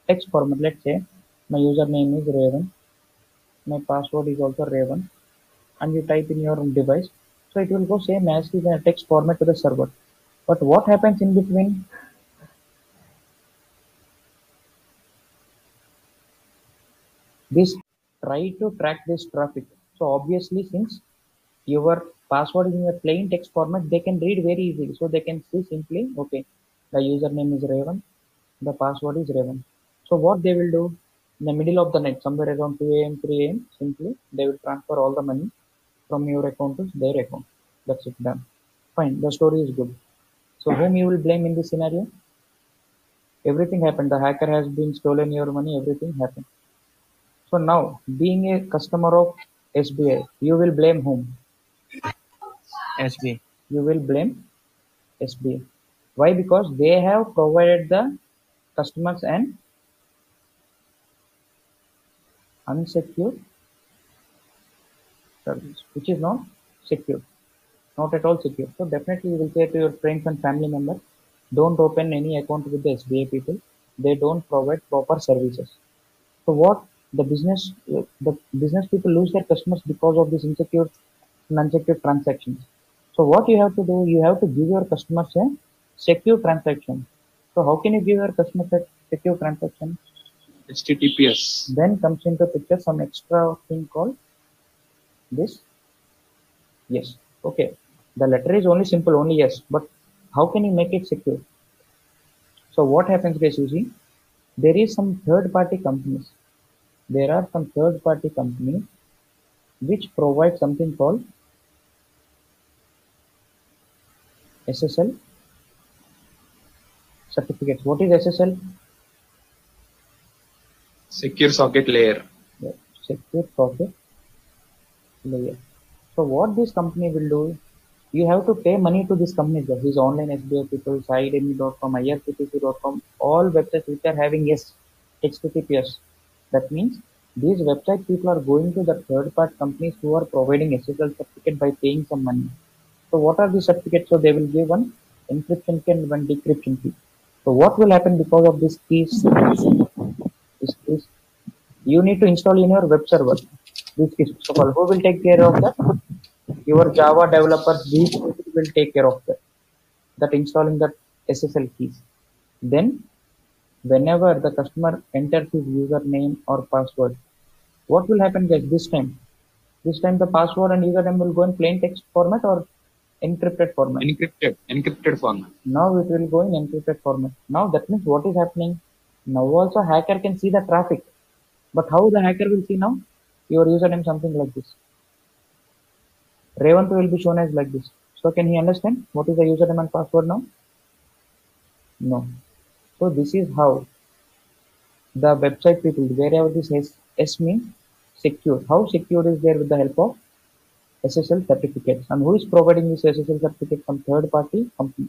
text format. Let's say my username is Raven, my password is also Raven, and you type in your device. So it will go same as in a text format to the server. But what happens in between? This try to track this traffic. So obviously, since your password is in a plain text format, they can read very easily. So they can see simply, okay, the username is Raven, the password is Raven. So what they will do in the middle of the night, somewhere around 2 a.m., 3 a.m., simply they will transfer all the money from your account to their account. That's it, done. Fine, the story is good. So whom you will blame in this scenario? Everything happened. The hacker has been stolen your money, everything happened. So now, being a customer of SBI, you will blame whom? SBI. You will blame SBI. Why? Because they have provided the customers an unsecured service, which is not secure, not at all secure. So definitely you will say to your friends and family members, don't open any account with the SBI people. they don't provide proper services. So what the business people lose their customers because of this insecure and unsecure transactions. So what you have to do, you have to give your customers a secure transaction. So how can you give your customers a secure transaction? HTTPS. Then comes into picture some extra thing called this. Yes. Okay. The letter is only simple, only yes. But how can you make it secure? So what happens, guys? You see, there is some third-party companies. There are some third-party companies which provide something called SSL certificates. What is SSL? Secure socket layer. Yeah, secure socket layer. So what this company will do, you have to pay money to this company. These online SBI people, SideMe.com, IRCTC.com, all websites which are having yes, HTTPS. That means these website people are going to the third-party companies who are providing SSL certificate by paying some money. So what are the certificates? So they will give one encryption key and one decryption key. So what will happen because of this keys? Is you need to install in your web server. This is first of all, who will take care of that? Your Java developers, these people will take care of that installing that SSL keys. Then whenever the customer enters his username or password, what will happen, guys? This time the password and username will go in plain text format or encrypted format. Encrypted format. Now it will go in encrypted format. Now that means what is happening? Now also hacker can see the traffic. But how the hacker will see now? Your username something like this. Revant will be shown as like this. So can he understand what is the username and password now? No. So this is how the website people, wherever this S means secure. How secure is there with the help of SSL certificates? And who is providing this SSL certificate? From third party company.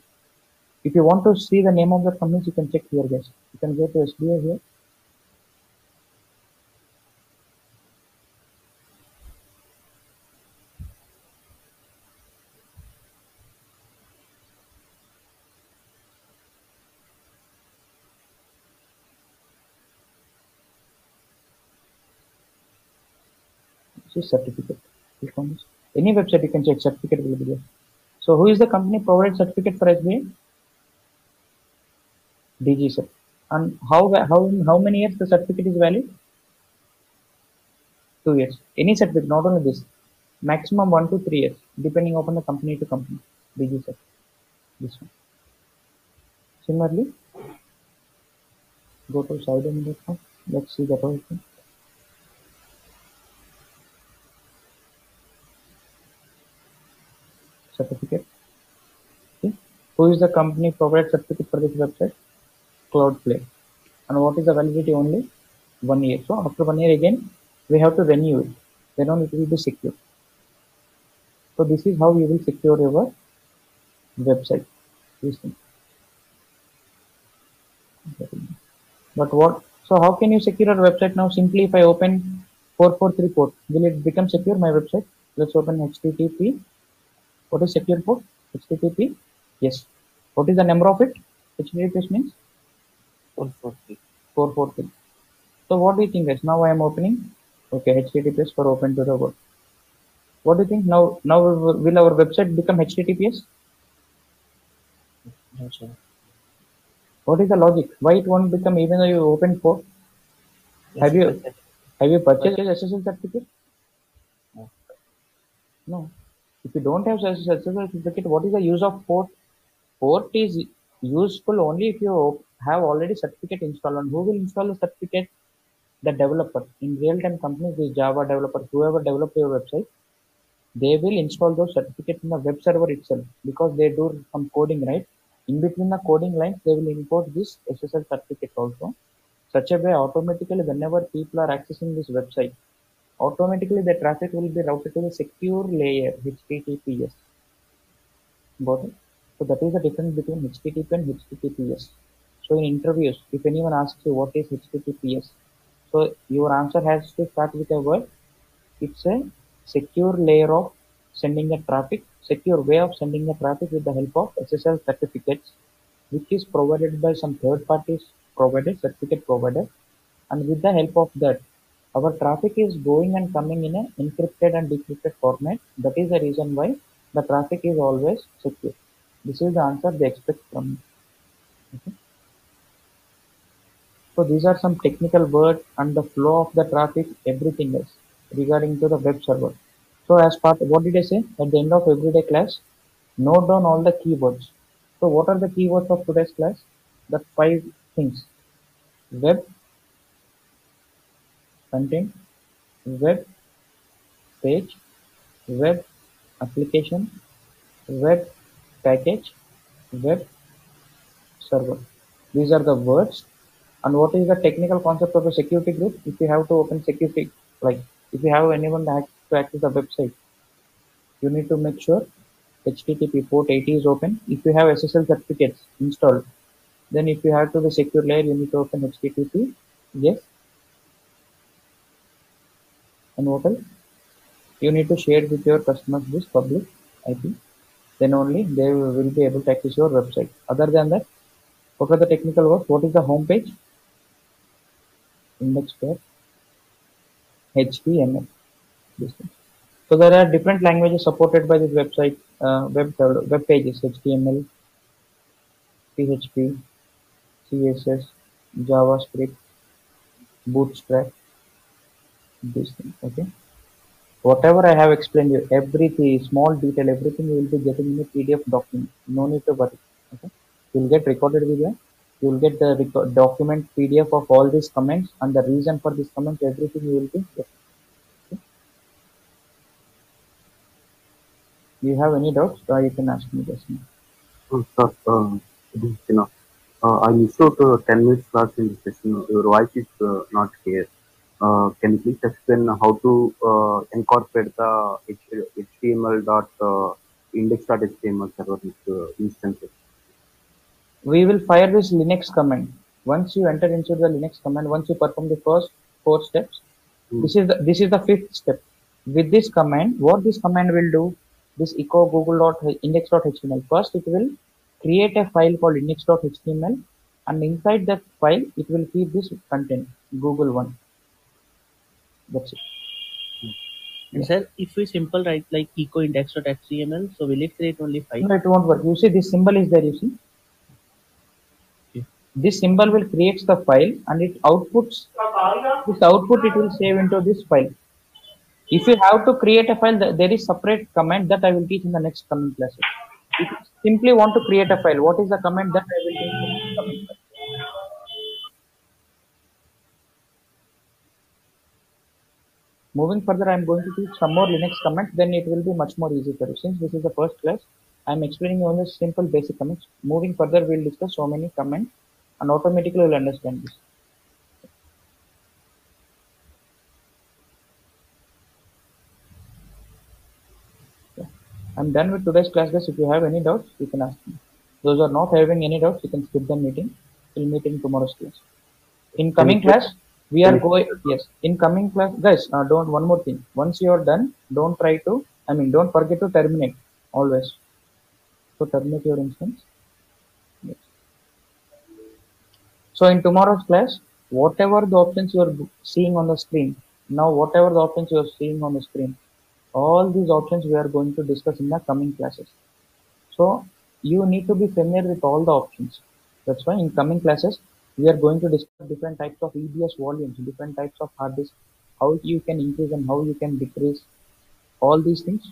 If you want to see the name of the companies, you can check here, guys. You can go to SBI here. This is certificate. Any website you can check, certificate will be there. So who is the company provided certificate for SBI? DG sir. And how many years the certificate is valid? 2 years. Any certificate, not only this. Maximum 1 to 3 years, depending upon the company to company. DG sir. This one. Similarly, go to SideMe.com. Let's see that also. Certificate. Okay. Who is the company provided certificate for this website? Cloudflare. And what is the validity? Only 1 year. So after 1 year again, we have to renew it. Then only it will be secure. So this is how you will secure your website. But what? So how can you secure your website now? Simply if I open 443 port, will it become secure my website? Let's open HTTP. What is secure port? HTTP. Yes. What is the number of it? HTTPS means 443. 443. So what do you think, guys? Now I am opening. Okay, HTTPS for open to the world. What do you think? Now will our website become HTTPS? No, sir. What is the logic? Why it won't become even though you open port? Have you purchased SSL certificate? No. No. If you don't have SSL certificate, what is the use of port? Port is useful only if you have already certificate installed. And who will install the certificate? The developer. In real-time companies, the Java developers, whoever develop your website, they will install those certificates in the web server itself because they do some coding, right? In between the coding lines, they will import this SSL certificate also. Such a way, automatically, whenever people are accessing this website, automatically the traffic will be routed to the secure layer, HTTPS. Got it? So that is the difference between HTTP and HTTPS. So in interviews, if anyone asks you what is HTTPS, so your answer has to start with a word. It's a secure layer of sending the traffic, secure way of sending the traffic with the help of SSL certificates, which is provided by some third parties provider, certificate provider, and with the help of that, our traffic is going and coming in an encrypted and decrypted format. That is the reason why the traffic is always secure. This is the answer they expect from me. Okay. So these are some technical words and the flow of the traffic, everything else regarding to the web server. So as part, what did I say at the end of everyday class? Note down all the keywords. So what are the keywords of today's class? The 5 things: web content, web page, web application, web package, web server. These are the words. And what is the technical concept of a security group? If you have to open security, like if you have anyone to access the website, you need to make sure HTTP port 80 is open. If you have SSL certificates installed, then if you have to the secure layer, you need to open HTTP. Yes. And what else? You need to share with your customers this public IP. Then only they will be able to access your website. Other than that, what are the technical words? What is the home page? Index pair, HTML. This thing. So there are different languages supported by this website, web pages: HTML, PHP, CSS, JavaScript, Bootstrap. This thing. Okay. Whatever I have explained you, everything, small detail, everything you will be getting in a PDF document. No need to worry. Okay. You will get recorded video. You will get the document PDF of all these comments and the reason for these comments. Everything you will be getting. Okay. Do you have any doubts? You can ask me just now. Sir, this is, I missed out 10 minutes class in the session. Your voice is not clear. Can you please explain how to incorporate the HTML dot index.html server instances? We will fire this Linux command. Once you enter into the Linux command, once you perform the first 4 steps, this is the 5th step. With this command, what this command will do, this echo google.index.html. First, it will create a file called index.html, and inside that file, it will keep this content, Google one. That's it. And sir, if we simple write like echo index.html, so will it create only file? No, it won't work. You see, this symbol is there, you see. Okay. This symbol will create the file and it outputs, this output it will save into this file. If you have to create a file, there is separate command that I will teach in the next coming classes. If you simply want to create a file, what is the command that I will teach in the next coming class? Moving further, I am going to teach some more Linux commands, then it will be much more easy for you. Since this is the first class, I am explaining only simple basic commands. Moving further, we will discuss so many commands and automatically you will understand this. I'm done with today's class, guys. If you have any doubts, you can ask me. Those who are not having any doubts, you can skip the meeting. We'll meet in tomorrow's class. In coming class, we are going, yes, in coming class, guys, don't, one more thing. Once you are done, don't forget to terminate, always. So terminate your instance. Yes. So in tomorrow's class, whatever the options you are seeing on the screen, all these options we are going to discuss in the coming classes. So you need to be familiar with all the options. That's why in coming classes, we are going to discuss different types of EBS volumes, different types of hard disk, how you can increase and how you can decrease. All these things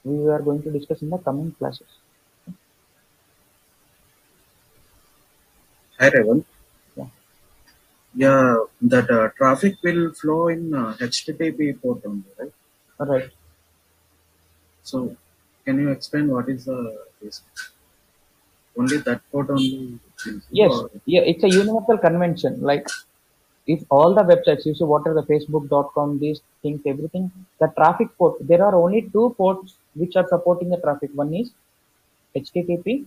we are going to discuss in the coming classes. Hi, Revan. Yeah. Yeah, that traffic will flow in HTTP port only, right? All right. So, can you explain what is the risk? Only that port only? Yes. Yeah, it's a universal convention. Like if all the websites, you see what are the facebook.com, these things, everything, the traffic port, there are only 2 ports which are supporting the traffic. One is HTTP,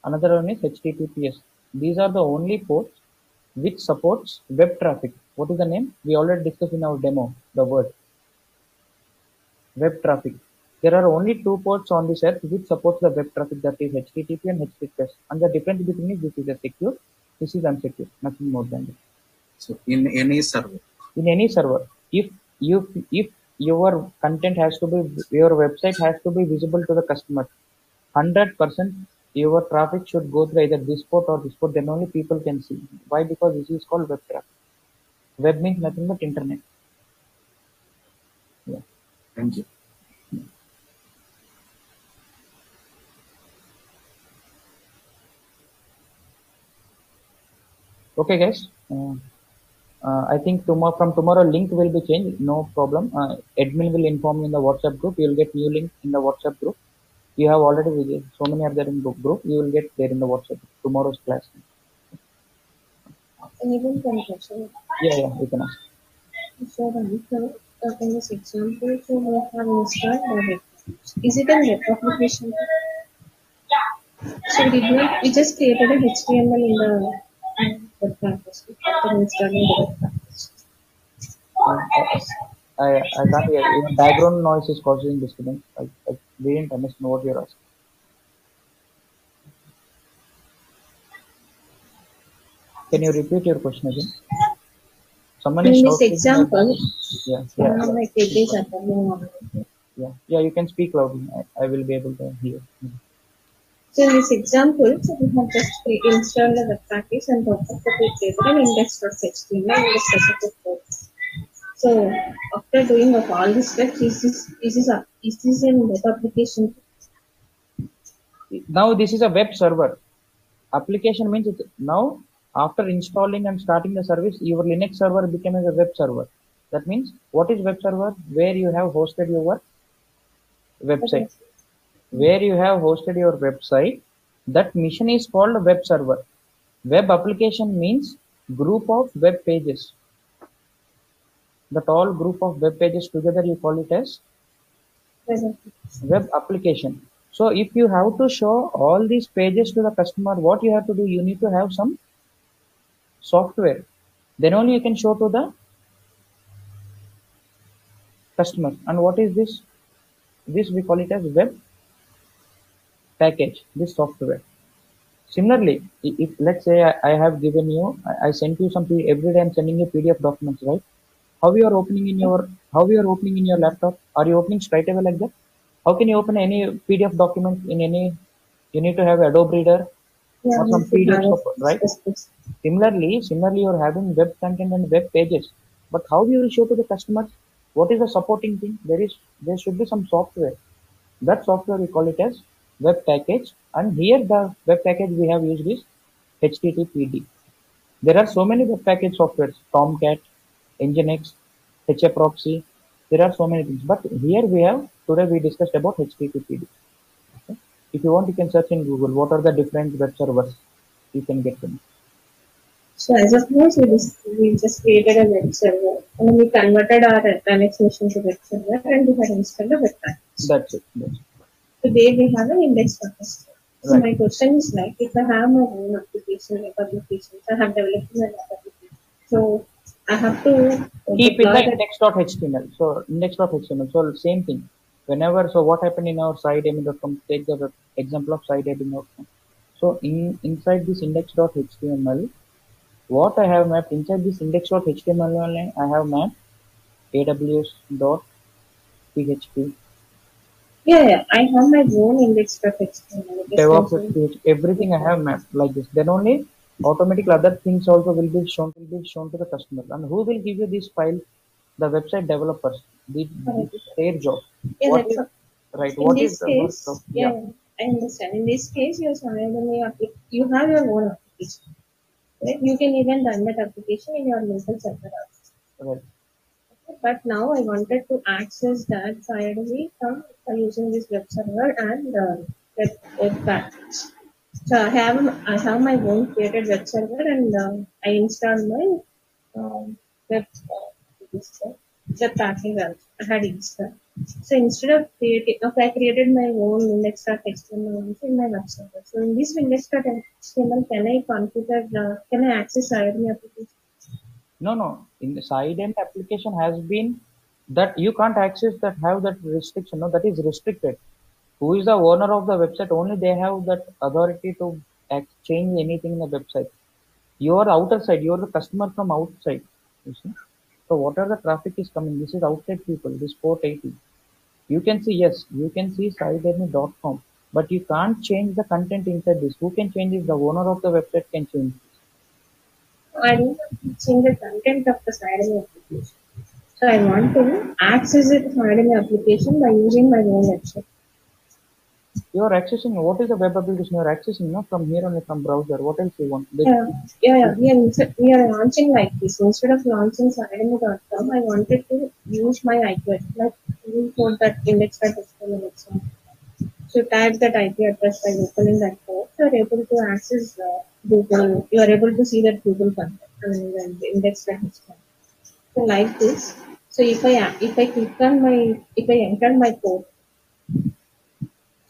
another one is HTTPS. These are the only ports which supports web traffic. What is the name? We already discussed in our demo, the word web traffic. There are only 2 ports on this earth which supports the web traffic, that is HTTP and HTTPS. And the difference between is this is a secure This is unsecure, nothing more than that. So in any server. In any server, if your content has to be, your website has to be visible to the customer, 100% your traffic should go through either this port or this port, then only people can see. Why? Because this is called web traffic. Web means nothing but internet. Yeah. Thank you. Okay, guys. I think from tomorrow link will be changed. No problem. Admin will inform you in the WhatsApp group. You will get new link in the WhatsApp group. You have already visited. So many are there in the group. You will get there in the WhatsApp group. Tomorrow's class. Even one question. Yeah, you can ask. So, in this example, so we have installed the web. Is it a web application? So we just created a HTML in the web package after installing the web package. I can't hear. Even background noise is causing disturbance. I didn't understand what you're asking. Can you repeat your question again? Someone is in this shouting. example, Yeah. like it is happening on. Yeah, you can speak loudly. I will be able to hear. So in this example, so we have just installed the web package and we created an index.html in the specific code. So after doing of all these steps, is this a web application? Now this is a web server. Application means now after installing and starting the service, your Linux server became a web server. That means what is web server? Where you have hosted your website. Okay. Where you have hosted your website, that mission is called web server. Web application means group of web pages. That all group of web pages together you call it as web application. So if you have to show all these pages to the customer, what you have to do, you need to have some software. Then only you can show to the customer. And what is this? This we call it as web package, this software. Similarly, if let's say I have given you, I sent you some, every day I'm sending you PDF documents, right? How you are opening in your laptop? Are you opening straight away like that? How can you open any PDF document in any? You need to have Adobe Reader or some PDF software, right? Similarly, you're having web content and web pages, but how you will show to the customers? What is the supporting thing? There should be some software. That software we call it as web package, and here the web package we have used is HTTPD. There are so many web package softwares: Tomcat, Nginx, HAProxy. There are so many things, but here today we discussed about HTTPD. Okay? If you want, you can search in Google what are the different web servers. You can get them. So as of now, we just created a web server and we converted our Linux machine to web server and we had installed a web package. That's it. Today we have an index package. So Right. my question is like, if I have my own application, web applications, I have developed my web application. So I have to Keep in deploy the that. index.html. So index.html. So same thing. Whenever, so what happened in our siteadmin.com, take the example of siteadmin.com. So inside this index.html, what I have mapped inside this index.html, I have mapped aws.php, Yeah, I have my own index.html. DevOps, everything I have mapped like this. Then only automatically other things also will be shown to the customer. And who will give you this file? The website developers. Their job. Yeah, What that's is, right? in What this is the case, work of? yeah, I understand. In this case, you have your own application. Right? You can even run that application in your local server. Right. But now I wanted to access that directly from using this web server and web package. So I have my own created web server and I installed my web web package. I had installed. So instead of I created my own index.html in my web server. So in this index.html, can I access IRM application? No. In the side-end application has been that you can't access that, have that restriction. No, that is restricted. Who is the owner of the website? Only they have that authority to change anything in the website. Your outer side, you're the customer from outside. You see? So whatever the traffic is coming, this is outside people, this port 80. You can see, yes, you can see sidemy.com, but you can't change the content inside this. Who can change it? The owner of the website can change it. I don't want to change the content of the Sidemy application. So I want to access the Sidemy application by using my own website. You are accessing, what is the web application you are accessing? No, from here only, from browser. What else you want? Yeah. We are launching like this. Instead of launching Sidemy.com, I wanted to use my IP address, like we put that index.html. So type that IP address by opening that port. You are able to access Google. You are able to see that Google content. I mean, the index.html. So like this. So if I click on if I enter my port,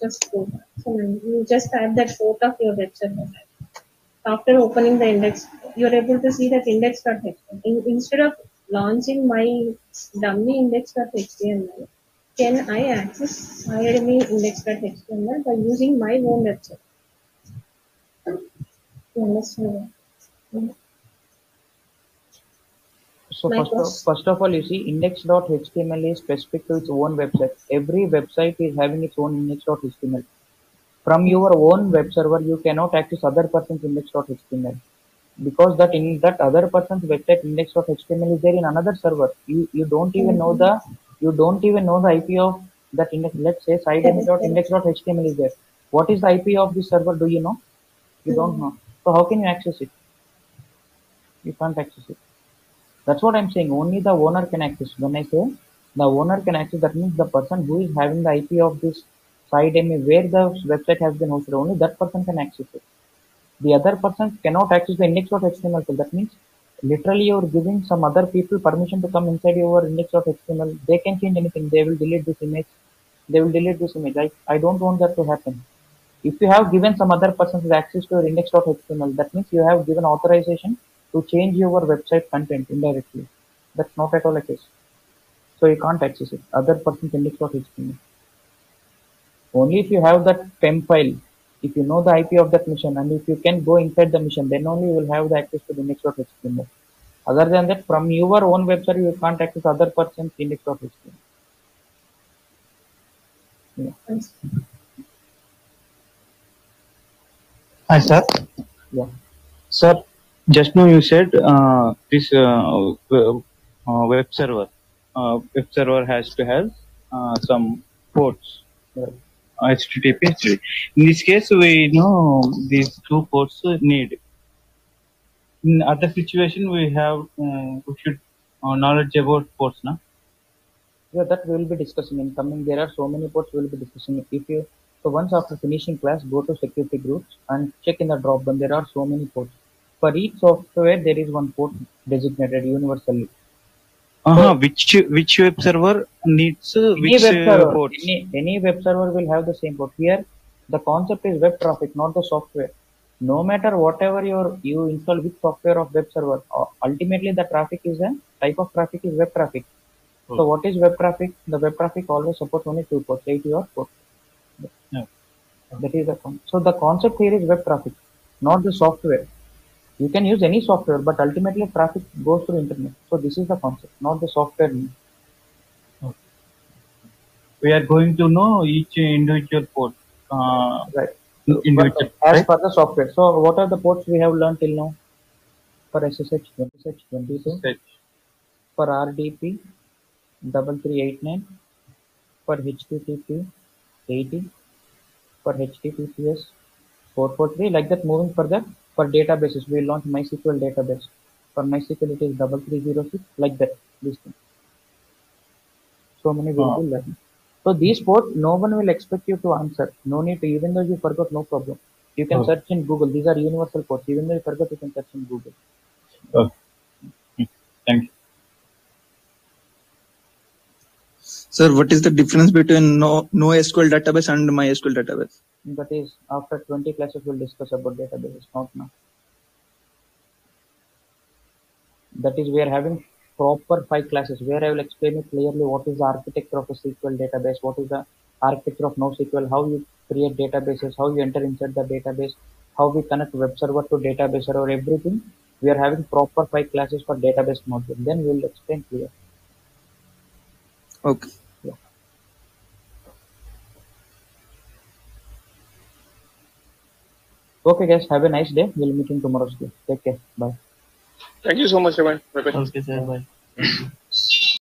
just go back. So you just type that port of your website. After opening the index, you're able to see that index.html. Instead of launching my dummy index.html, can I access Sidemy index.html by using my own website? You understand? So first of all, you see, index.html is specific to its own website. Every website is having its own index.html. From your own web server, you cannot access other person's index.html because that in that other person's website index.html is there in another server. You don't even know the IP of that index. Let's say sidemy.index.html is there. What is the IP of this server? Do you know? You don't know. So how can you access it? You can't access it. That's what I'm saying. Only the owner can access. When I say the owner can access, that means the person who is having the IP of this Sidemy where the website has been hosted, only that person can access it. The other person cannot access the index.html. So that means literally you're giving some other people permission to come inside your index.html. They can change anything. They will delete this image. I don't want that to happen. If you have given some other person access to your index.html, that means you have given authorization to change your website content indirectly. That's not at all a case. So you can't access it. Other person's index.html. Only if you have that temp file, if you know the IP of that mission, and if you can go inside the mission, then only you will have the access to the index.html. Other than that, from your own website, you can't access other person's index.html. Yeah. Hi, sir. Yeah. Sir, just now you said this web server has to have some ports. Right. HTTP, HTTP. In this case, we know these two ports need. In other situation, we should knowledge about ports, na? Yeah, that we will be discussing in coming. There are so many ports we will be discussing. So once after finishing class, go to security groups and check in the drop down. There are so many ports. For each software, there is one port designated universally. Which web server needs which port? Any web server will have the same port. Here, the concept is web traffic, not the software. No matter whatever you install which software of web server, ultimately the traffic is a type of traffic is web traffic. So what is web traffic? The web traffic always supports only two ports, 80 or 4. Yeah. That is the concept. So the concept here is web traffic, not the software. You can use any software, but ultimately traffic goes through internet. So this is the concept, not the software. We are going to know each individual port. Right. Individual, as per the software. So what are the ports we have learned till now? For SSH 22, for RDP 3389, for HTTP 80, for HTTPS 443, like that. Moving further, for databases, we launch MySQL database. For MySQL, it is 3306, like that. These things. So many will be learning. So these ports, no one will expect you to answer. No need to, even though you forgot, no problem. You can search in Google. These are universal ports. Even though you forgot, you can search in Google. Thank you. Sir, what is the difference between NoSQL database and MySQL database? That is, after 20 classes, we'll discuss about databases, not now. That is, we are having proper 5 classes where I will explain you clearly what is the architecture of a SQL database, what is the architecture of NoSQL, how you create databases, how you enter inside the database, how we connect web server to database server, everything. We are having proper 5 classes for database module. Then we will explain clear. Okay. Yeah. Okay, guys. Have a nice day. We'll meet in tomorrow's day. Take care. Bye. Thank you so much, everyone. Bye bye. Okay, sir. Bye.